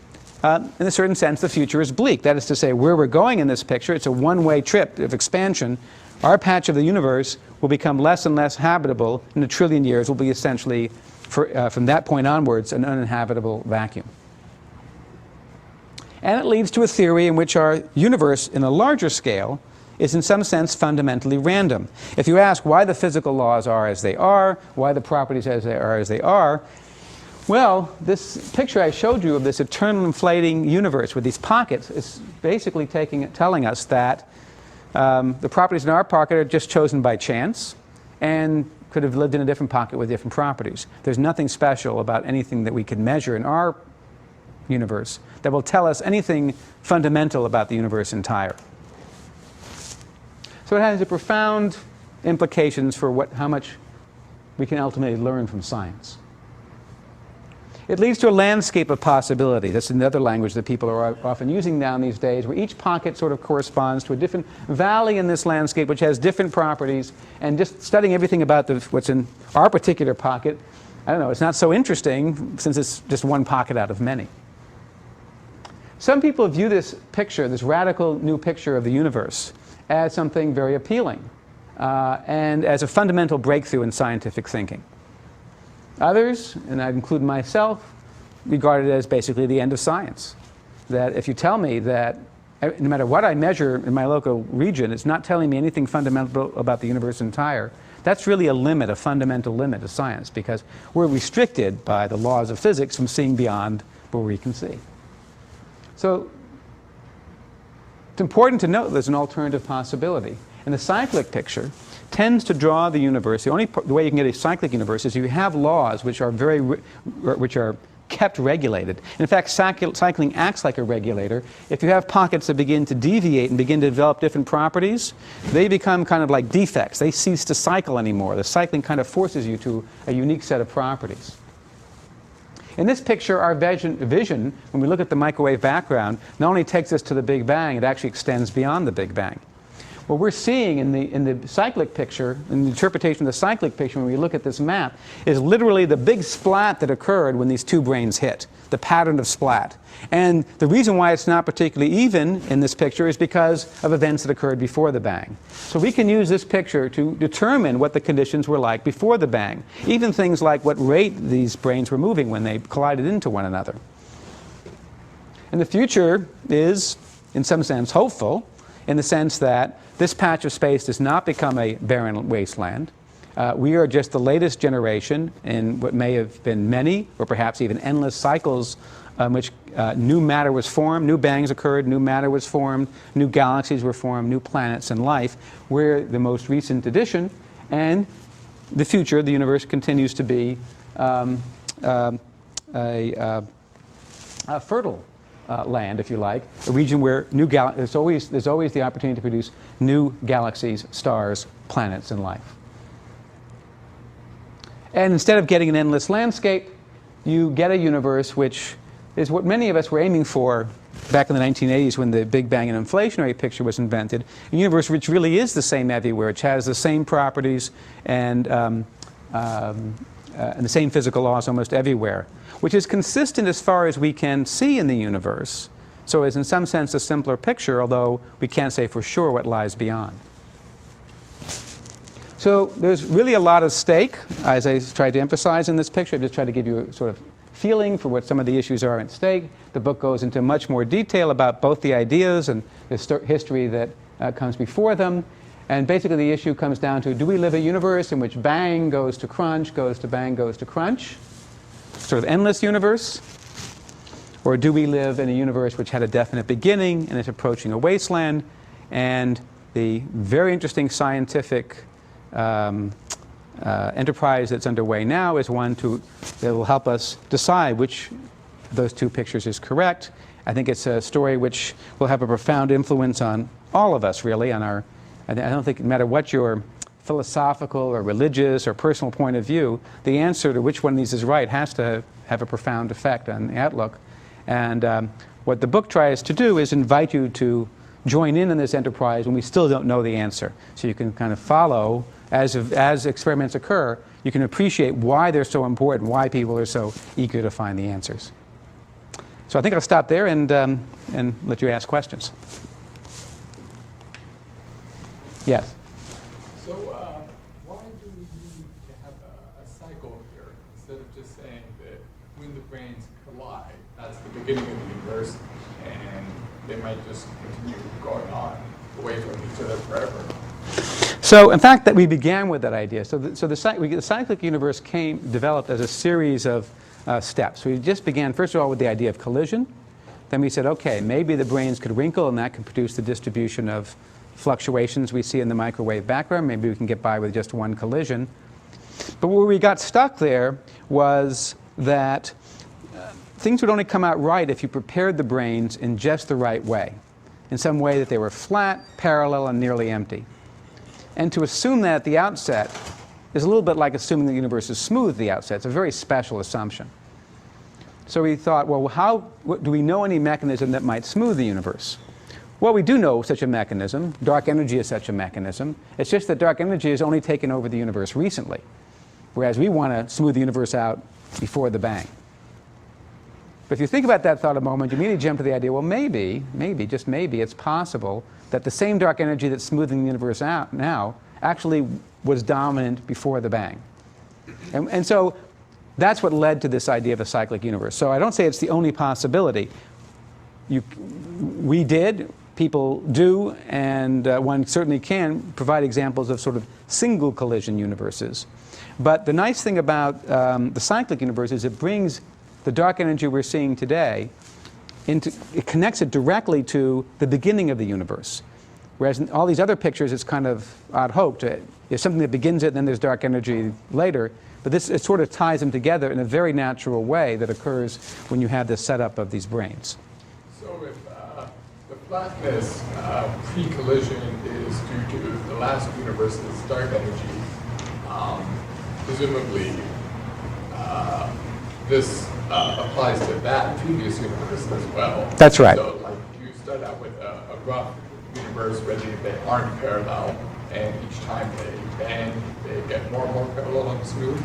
in a certain sense, the future is bleak. That is to say, where we're going in this picture, it's a one-way trip of expansion. Our patch of the universe will become less and less habitable in 1 trillion years, will be essentially, from that point onwards, an uninhabitable vacuum. And it leads to a theory in which our universe, in a larger scale, is in some sense fundamentally random. If you ask why the physical laws are as they are, why the properties as they are, well, this picture I showed you of this eternal inflating universe with these pockets is basically telling us that the properties in our pocket are just chosen by chance and could have lived in a different pocket with different properties. There's nothing special about anything that we can measure in our universe that will tell us anything fundamental about the universe entire. So it has profound implications for how much we can ultimately learn from science. It leads to a landscape of possibility. That's another language that people are often using now these days, where each pocket sort of corresponds to a different valley in this landscape, which has different properties. And just studying everything about what's in our particular pocket, I don't know, it's not so interesting since it's just one pocket out of many. Some people view this picture, this radical new picture of the universe, as something very appealing and as a fundamental breakthrough in scientific thinking. Others, and I include myself, regard it as basically the end of science. That if you tell me that no matter what I measure in my local region, it's not telling me anything fundamental about the universe entire, that's really a limit, a fundamental limit of science, because we're restricted by the laws of physics from seeing beyond where we can see. So it's important to note there's an alternative possibility. And the cyclic picture tends to draw the universe. The way you can get a cyclic universe is you have laws which are kept regulated. And in fact, cycling acts like a regulator. If you have pockets that begin to deviate and begin to develop different properties, they become kind of like defects. They cease to cycle anymore. The cycling kind of forces you to a unique set of properties. In this picture, our vision, when we look at the microwave background, not only takes us to the Big Bang, it actually extends beyond the Big Bang. What we're seeing in the cyclic picture, in the interpretation of the cyclic picture when we look at this map, is literally the big splat that occurred when these two brains hit, the pattern of splat. And the reason why it's not particularly even in this picture is because of events that occurred before the bang. So we can use this picture to determine what the conditions were like before the bang, even things like what rate these brains were moving when they collided into one another. And the future is, in some sense, hopeful, in the sense that this patch of space does not become a barren wasteland. We are just the latest generation in what may have been many, or perhaps even endless cycles in which new matter was formed, new bangs occurred, new matter was formed, new galaxies were formed, new planets and life. We're the most recent addition, and the future, the universe, continues to be a fertile land, if you like, a region where there's always the opportunity to produce new galaxies, stars, planets, and life. And instead of getting an endless landscape, you get a universe which is what many of us were aiming for back in the 1980s when the Big Bang and inflationary picture was invented, a universe which really is the same everywhere, which has the same properties and the same physical laws almost everywhere, which is consistent as far as we can see in the universe. So it's in some sense a simpler picture, although we can't say for sure what lies beyond. So there's really a lot at stake, as I tried to emphasize in this picture. I just tried to give you a sort of feeling for what some of the issues are at stake. The book goes into much more detail about both the ideas and the history that comes before them. And basically the issue comes down to, do we live a universe in which bang goes to crunch, goes to bang, goes to crunch? Sort of endless universe? Or do we live in a universe which had a definite beginning and is approaching a wasteland? And the very interesting scientific enterprise that's underway now is one that will help us decide which of those two pictures is correct. I think it's a story which will have a profound influence on all of us, really. I don't think, no matter what your philosophical or religious or personal point of view, the answer to which one of these is right has to have a profound effect on the outlook. And what the book tries to do is invite you to join in this enterprise when we still don't know the answer. So you can kind of follow, as experiments occur, you can appreciate why they're so important, why people are so eager to find the answers. So I think I'll stop there and let you ask questions. Yes? So why do we need to have a cycle here instead of just saying that when the brains collide, that's the beginning of the universe, and they might just continue going on away from each other forever? So, in fact, that we began with that idea. So the cyclic universe developed as a series of steps. We just began, first of all, with the idea of collision. Then we said, okay, maybe the brains could wrinkle, and that could produce the distribution of fluctuations we see in the microwave background. Maybe we can get by with just one collision. But where we got stuck there was that things would only come out right if you prepared the brains in just the right way, in some way that they were flat, parallel, and nearly empty. And to assume that at the outset is a little bit like assuming the universe is smooth at the outset. It's a very special assumption. So we thought, well, do we know any mechanism that might smooth the universe? Well, we do know such a mechanism. Dark energy is such a mechanism. It's just that dark energy has only taken over the universe recently, whereas we want to smooth the universe out before the bang. But if you think about that thought a moment, you immediately jump to the idea, well, maybe, just maybe, it's possible that the same dark energy that's smoothing the universe out now actually was dominant before the bang. And so that's what led to this idea of a cyclic universe. So I don't say it's the only possibility. We did, people do, and one certainly can provide examples of sort of single collision universes. But the nice thing about the cyclic universe is it brings the dark energy we're seeing today it connects it directly to the beginning of the universe. Whereas in all these other pictures, it's kind of ad hoc. There's something that begins it, and then there's dark energy later. But it sort of ties them together in a very natural way that occurs when you have this setup of these brains. So if the flatness pre-collision is due to the last universe's dark energy, presumably this applies to that previous universe as well. That's right. So like you start out with a rough universe where they aren't parallel, and each time they bang, they get more and more parallel and smooth?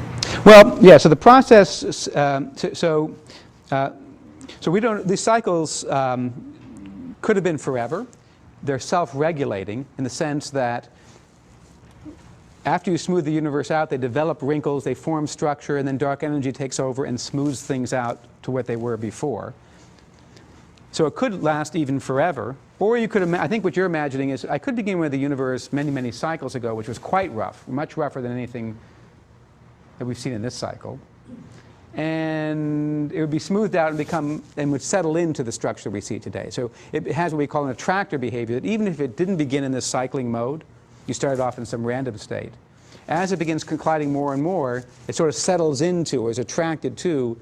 Well, yeah, so the process, so we don't, these cycles could have been forever. They're self-regulating in the sense that after you smooth the universe out, they develop wrinkles, they form structure, and then dark energy takes over and smooths things out to what they were before. So it could last even forever. Or you could, I think what you're imagining is, I could begin with the universe many, many cycles ago, which was quite rough, much rougher than anything that we've seen in this cycle. And it would be smoothed out and would settle into the structure we see today. So it has what we call an attractor behavior, that even if it didn't begin in this cycling mode, you started off in some random state. As it begins colliding more and more, it sort of settles into or is attracted to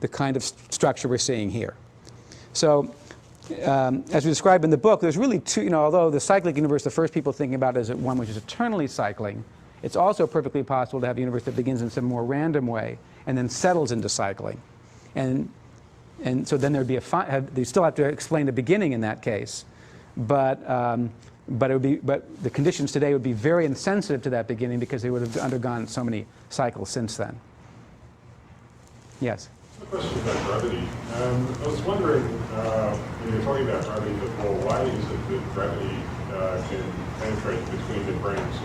the kind of structure we're seeing here. So as we describe in the book, there's really two, although the cyclic universe, the first people thinking about it is one which is eternally cycling, it's also perfectly possible to have a universe that begins in some more random way and then settles into cycling. And so then there'd be they still have to explain the beginning in that case. But the conditions today would be very insensitive to that beginning because they would have undergone so many cycles since then. Yes? A question about gravity. I was wondering, when you're talking about gravity before, why is it that gravity can penetrate between the brains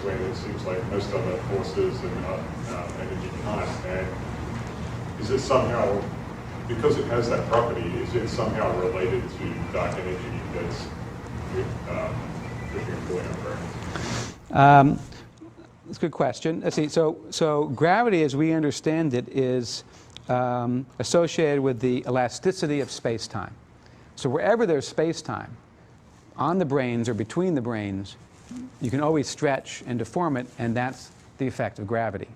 when it seems like most other forces and energy can't? And is it somehow, because it has that property, is it somehow related to dark energy that's pushing and pulling on brains? That's a good question. Let's see. So gravity, as we understand it, is associated with the elasticity of space-time. So wherever there's space-time, on the brains or between the brains, you can always stretch and deform it, and that's the effect of gravity.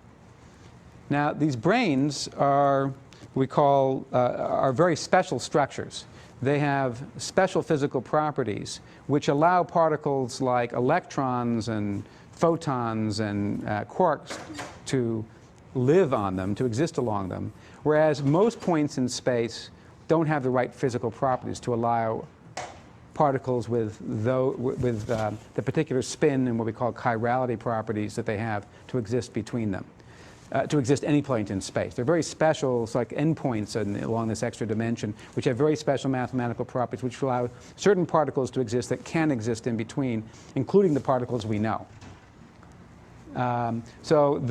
Now, these brains are are very special structures. They have special physical properties which allow particles like electrons and photons and quarks to live on them, to exist along them, whereas most points in space don't have the right physical properties to allow particles with the particular spin and what we call chirality properties that they have to exist between them, to exist any point in space. They're very special, it's like endpoints along this extra dimension, which have very special mathematical properties which allow certain particles to exist that can exist in between, including the particles we know. So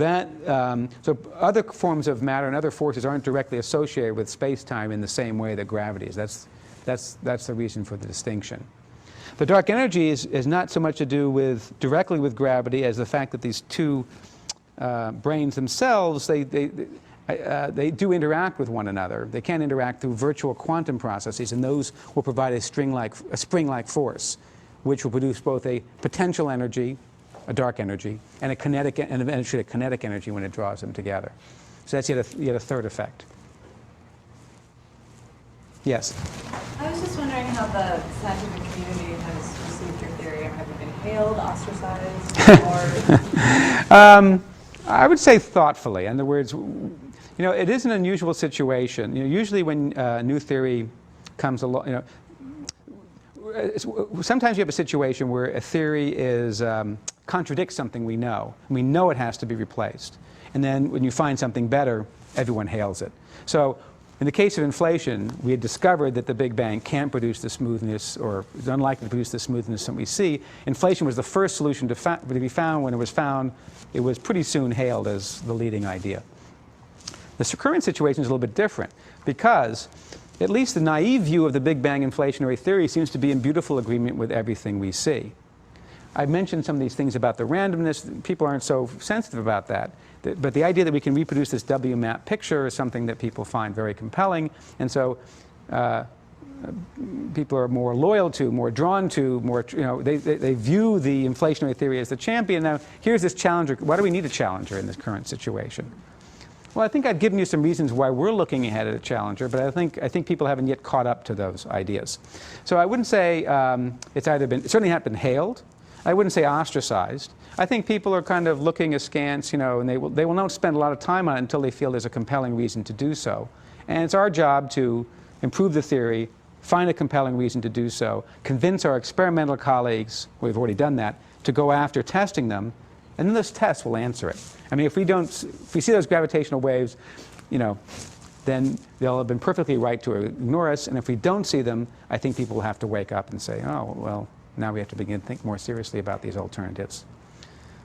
other forms of matter and other forces aren't directly associated with space-time in the same way that gravity is. That's the reason for the distinction. The dark energy is not so much to do directly with gravity as the fact that these two brains themselves, they do interact with one another. They can interact through virtual quantum processes, and those will provide a spring-like force, which will produce both a potential energy, a dark energy, and eventually a kinetic energy when it draws them together. So that's yet a third effect. Yes? I was just wondering how the scientific community has received your theory. Have you been hailed, ostracized, or? I would say thoughtfully. In other words, it is an unusual situation. Usually when new theory comes along, sometimes you have a situation where a theory contradicts something we know. We know it has to be replaced. And then when you find something better, everyone hails it. So in the case of inflation, we had discovered that the Big Bang can't produce the smoothness, or is unlikely to produce the smoothness that we see. Inflation was the first solution to be found. When it was found, it was pretty soon hailed as the leading idea. The current situation is a little bit different because at least the naive view of the Big Bang inflationary theory seems to be in beautiful agreement with everything we see. I've mentioned some of these things about the randomness. People aren't so sensitive about that. But the idea that we can reproduce this WMAP picture is something that people find very compelling. And so people are more loyal to, more drawn to, they view the inflationary theory as the champion. Now, here's this challenger. Why do we need a challenger in this current situation? Well, I think I've given you some reasons why we're looking ahead at a challenger, but I think people haven't yet caught up to those ideas. So I wouldn't say it's certainly not been hailed. I wouldn't say ostracized. I think people are kind of looking askance, and they will not spend a lot of time on it until they feel there's a compelling reason to do so. And it's our job to improve the theory, find a compelling reason to do so, convince our experimental colleagues, we've already done that, to go after testing them, and then those tests will answer it. I mean, if we see those gravitational waves, then they'll have been perfectly right to ignore us, and if we don't see them, I think people will have to wake up and say, oh, well, now we have to begin to think more seriously about these alternatives.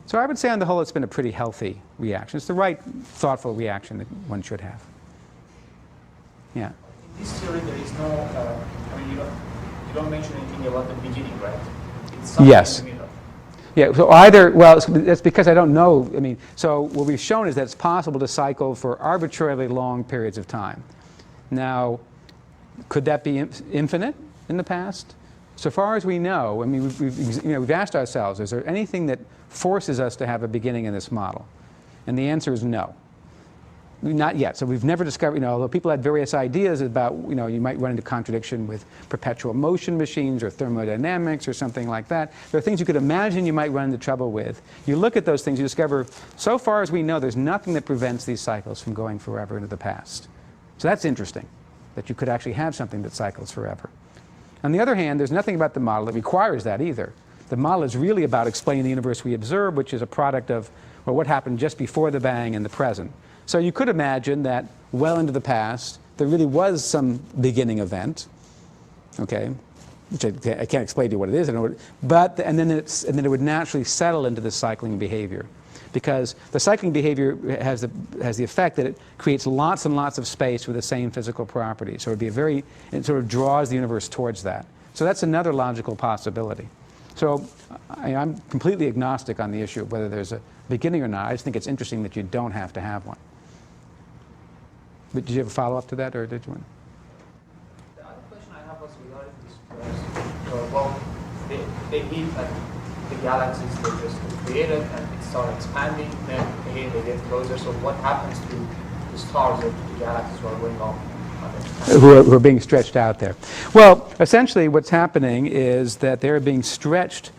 So I would say on the whole it's been a pretty healthy reaction. It's the right, thoughtful reaction that one should have. Yeah? In this theory there is no, you don't mention anything about the beginning, right? It's something yes. in the middle. Yeah, so that's because I don't know. So what we've shown is that it's possible to cycle for arbitrarily long periods of time. Now, could that be infinite in the past? So far as we know, we've asked ourselves, is there anything that forces us to have a beginning in this model? And the answer is no. Not yet. So we've never discovered, although people had various ideas about, you might run into contradiction with perpetual motion machines or thermodynamics or something like that. There are things you could imagine you might run into trouble with. You look at those things, you discover, so far as we know, there's nothing that prevents these cycles from going forever into the past. So that's interesting, that you could actually have something that cycles forever. On the other hand, there's nothing about the model that requires that either. The model is really about explaining the universe we observe, which is a product of what happened just before the Bang and the present. So you could imagine that well into the past, there really was some beginning event, okay, which I can't explain to you what it is, and then it would naturally settle into this cycling behavior, because the cycling behavior has the effect that it creates lots and lots of space with the same physical properties. So it sort of draws the universe towards that. So that's another logical possibility. So I'm completely agnostic on the issue of whether there's a beginning or not. I just think it's interesting that you don't have to have one. Did you have a follow-up to that, or did you want? The other question I have was regarding this. Well, they hit at the galaxies they just created and it started expanding, then again they get closer. So what happens to the stars of the galaxies who are going off? Who are being stretched out there? Well, essentially what's happening is that they're being stretched.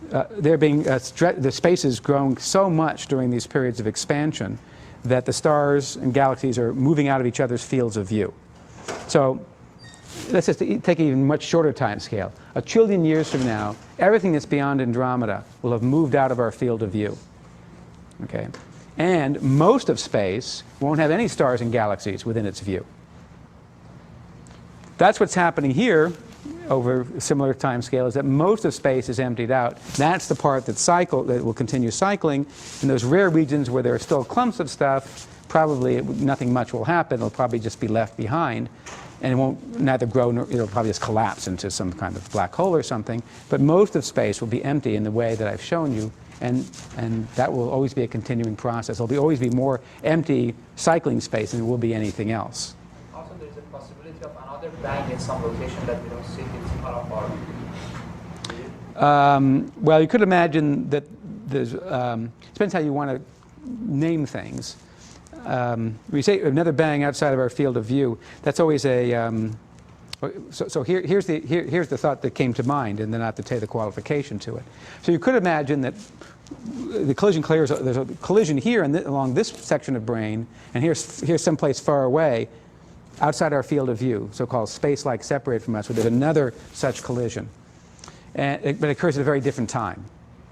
The space is growing so much during these periods of expansion that the stars and galaxies are moving out of each other's fields of view. So let's just take an even much shorter time scale. 1 trillion years from now, everything that's beyond Andromeda will have moved out of our field of view. Okay? And most of space won't have any stars and galaxies within its view. That's what's happening here over a similar time scale, is that most of space is emptied out. That's the part that will continue cycling. In those rare regions where there are still clumps of stuff, probably nothing much will happen. It'll probably just be left behind. And it won't neither grow nor it'll probably just collapse into some kind of black hole or something. But most of space will be empty in the way that I've shown you. And that will always be a continuing process. There'll always be more empty cycling space than there will be anything else. Also, there's a possibility of another bang in some location that we don't see. It's out of our view. Well, you could imagine that there's, depends how you want to name things. When you say another bang outside of our field of view, that's always a, here's the thought that came to mind, and then I have to take the qualification to it. So you could imagine that the collision clears, there's a collision here and along this section of brain, and here's someplace far away, outside our field of view, so-called space-like separated from us, where there's another such collision. But it occurs at a very different time.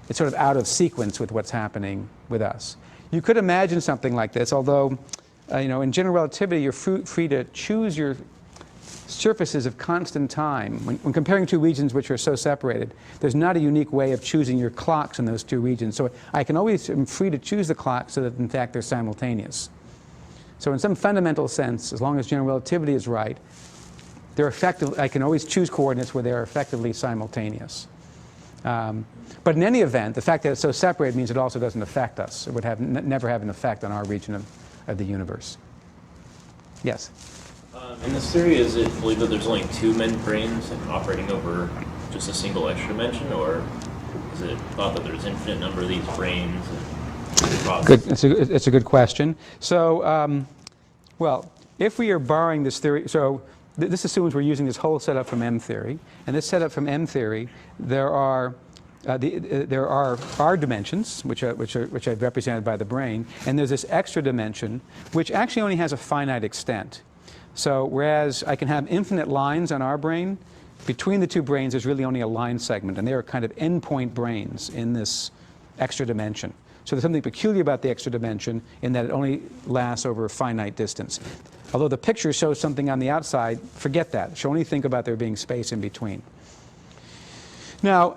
It's sort of out of sequence with what's happening with us. You could imagine something like this, although in general relativity, you're free to choose your surfaces of constant time. When comparing two regions which are so separated, there's not a unique way of choosing your clocks in those two regions. So I can always am free to choose the clocks so that in fact they're simultaneous. So in some fundamental sense, as long as general relativity is right, I can always choose coordinates where they're effectively simultaneous. But in any event, the fact that it's so separated means it also doesn't affect us. It would never have an effect on our region of the universe. Yes? In this theory, is it believed that there's only two membranes and operating over just a single extra dimension, or is it thought that there's an infinite number of these branes? Good. It's a good question. So, well, if we are borrowing this theory, so this assumes we're using this whole setup from M theory, and this setup from M theory, there are R dimensions, which are represented by the brain, and there's this extra dimension, which actually only has a finite extent. So whereas I can have infinite lines on our brain, between the two brains there's really only a line segment, and they are kind of endpoint brains in this extra dimension. So there's something peculiar about the extra dimension in that it only lasts over a finite distance. Although the picture shows something on the outside, forget that. So only think about there being space in between. Now,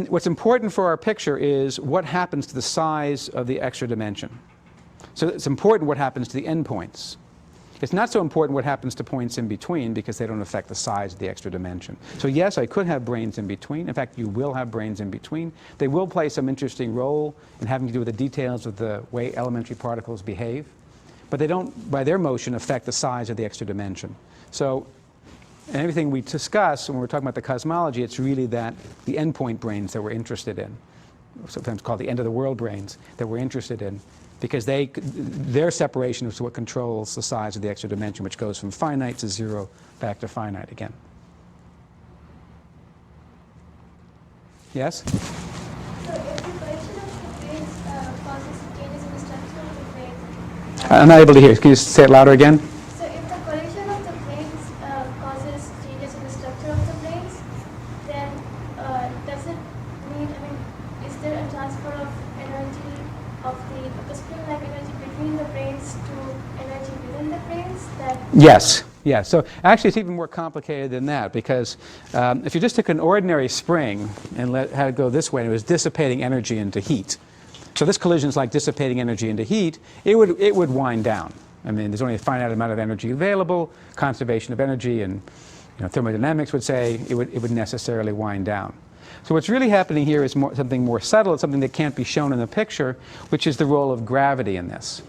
what's important for our picture is what happens to the size of the extra dimension. So it's important what happens to the endpoints. It's not so important what happens to points in between because they don't affect the size of the extra dimension. So yes, I could have branes in between. In fact, you will have branes in between. They will play some interesting role in having to do with the details of the way elementary particles behave. But they don't, by their motion, affect the size of the extra dimension. So, and everything we discuss when we're talking about the cosmology, it's really the endpoint branes that we're interested in, sometimes called the end-of-the-world branes that we're interested in, because their separation is what controls the size of the extra dimension, which goes from finite to zero back to finite again. Yes? So if the collision of the brains causes changes in the structure of the brain, I'm not able to hear. Can you say it louder again? so if the collision of the brains causes changes in the structure of the brains, then does it mean, is there a transfer of energy of the spring-like energy between the brains to energy within the brains? Yes. Yeah, so actually it's even more complicated than that, because if you just took an ordinary spring and had it go this way and it was dissipating energy into heat, so this collision is like dissipating energy into heat, it would wind down. I mean, there's only a finite amount of energy available, conservation of energy, and thermodynamics would say it would necessarily wind down. So what's really happening here is something more subtle. It's something that can't be shown in the picture, which is the role of gravity in this.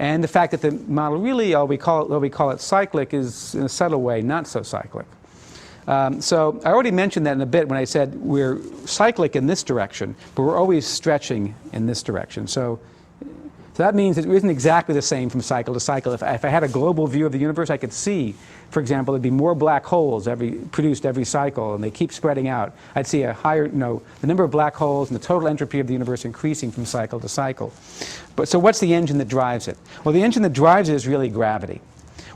And the fact that the model really, although we call it cyclic, is in a subtle way not so cyclic. So I already mentioned that in a bit when I said we're cyclic in this direction, but we're always stretching in this direction. So that means it isn't exactly the same from cycle to cycle. If I had a global view of the universe, I could see, for example, there'd be more black holes produced every cycle, and they keep spreading out. I'd see a higher, the number of black holes and the total entropy of the universe increasing from cycle to cycle. So what's the engine that drives it? Well, the engine that drives it is really gravity.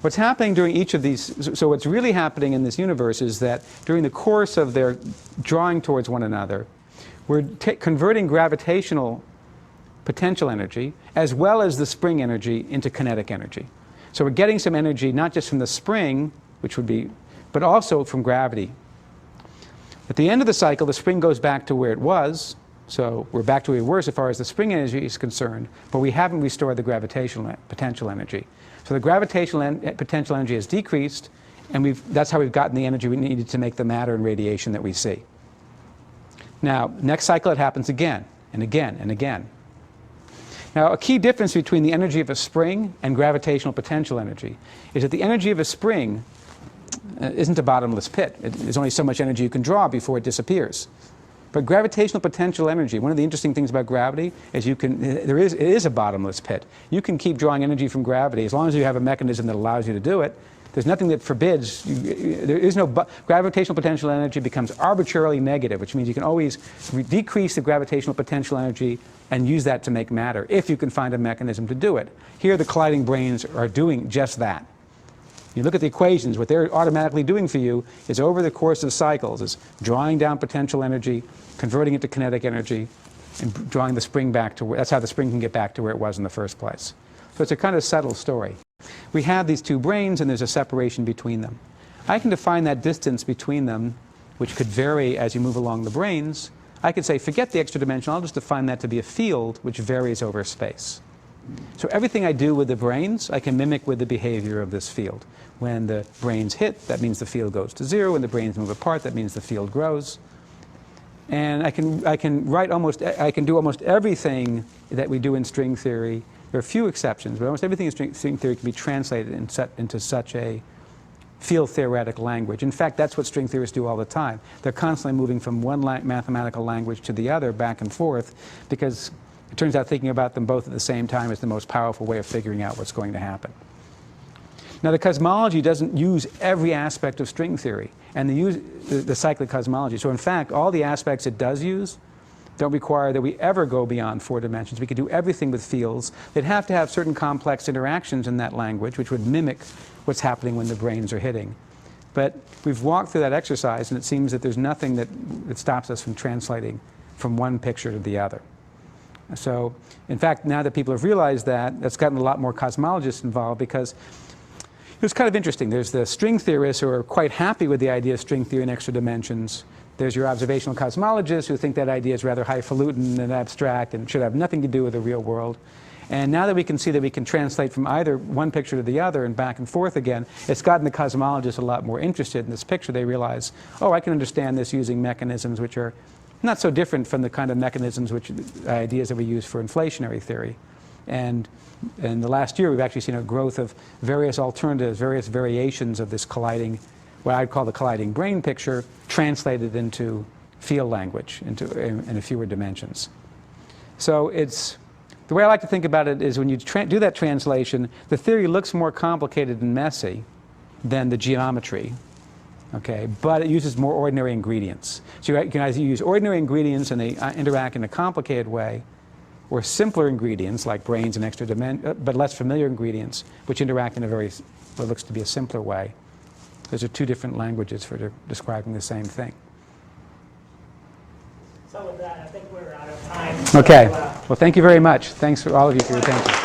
What's happening during each of these, so what's really happening in this universe is that during the course of their drawing towards one another, we're converting gravitational potential energy as well as the spring energy into kinetic energy. So we're getting some energy not just from the spring, but also from gravity. At the end of the cycle, the spring goes back to where it was, so we're back to where we were so far as the spring energy is concerned, but we haven't restored the gravitational potential energy. So the gravitational potential energy has decreased, and that's how we've gotten the energy we needed to make the matter and radiation that we see. Now, next cycle it happens again, and again, and again. Now, a key difference between the energy of a spring and gravitational potential energy is that the energy of a spring isn't a bottomless pit. There's only so much energy you can draw before it disappears. But gravitational potential energy, one of the interesting things about gravity is it is a bottomless pit. You can keep drawing energy from gravity as long as you have a mechanism that allows you to do it. There's nothing that forbids. There is no gravitational potential energy becomes arbitrarily negative, which means you can always decrease the gravitational potential energy and use that to make matter if you can find a mechanism to do it. Here the colliding brains are doing just that. You look at the equations, what they're automatically doing for you is over the course of cycles is drawing down potential energy, converting it to kinetic energy, and drawing the spring back to where, that's how the spring can get back to where it was in the first place. So it's a kind of subtle story. We have these two brains and there's a separation between them. I can define that distance between them, which could vary as you move along the brains. I could say, forget the extra dimension, I'll just define that to be a field which varies over space. So everything I do with the brains, I can mimic with the behavior of this field. When the brains hit, that means the field goes to zero. When the brains move apart, that means the field grows. And I can do almost everything that we do in string theory. There are a few exceptions, but almost everything in string theory can be translated into such a field theoretic language. In fact, that's what string theorists do all the time. They're constantly moving from one mathematical language to the other, back and forth, because it turns out thinking about them both at the same time is the most powerful way of figuring out what's going to happen. Now, the cosmology doesn't use every aspect of string theory and the cyclic cosmology. So in fact, all the aspects it does use don't require that we ever go beyond 4 dimensions. We could do everything with fields. They'd have to have certain complex interactions in that language, which would mimic what's happening when the brains are hitting. But we've walked through that exercise, and it seems that there's nothing that stops us from translating from one picture to the other. So, in fact, now that people have realized that, that's gotten a lot more cosmologists involved, because it was kind of interesting. There's the string theorists who are quite happy with the idea of string theory in extra dimensions. There's your observational cosmologists who think that idea is rather highfalutin and abstract and should have nothing to do with the real world. And now that we can see that we can translate from either one picture to the other and back and forth again, it's gotten the cosmologists a lot more interested in this picture. They realize, oh, I can understand this using mechanisms which are not so different from the kind of mechanisms ideas that we use for inflationary theory. And in the last year, we've actually seen a growth of various alternatives, various variations of this colliding, what I'd call the colliding brain picture, translated into field language, in fewer dimensions. So the way I like to think about it is when you do that translation, the theory looks more complicated and messy than the geometry. Okay, but it uses more ordinary ingredients. So you can either use ordinary ingredients and they interact in a complicated way, or simpler ingredients like brains and extra dimension, but less familiar ingredients, which interact in a what looks to be a simpler way. Those are two different languages for describing the same thing. So with that, I think we're out of time. Okay. Well, thank you very much. Thanks for all of you for your attention.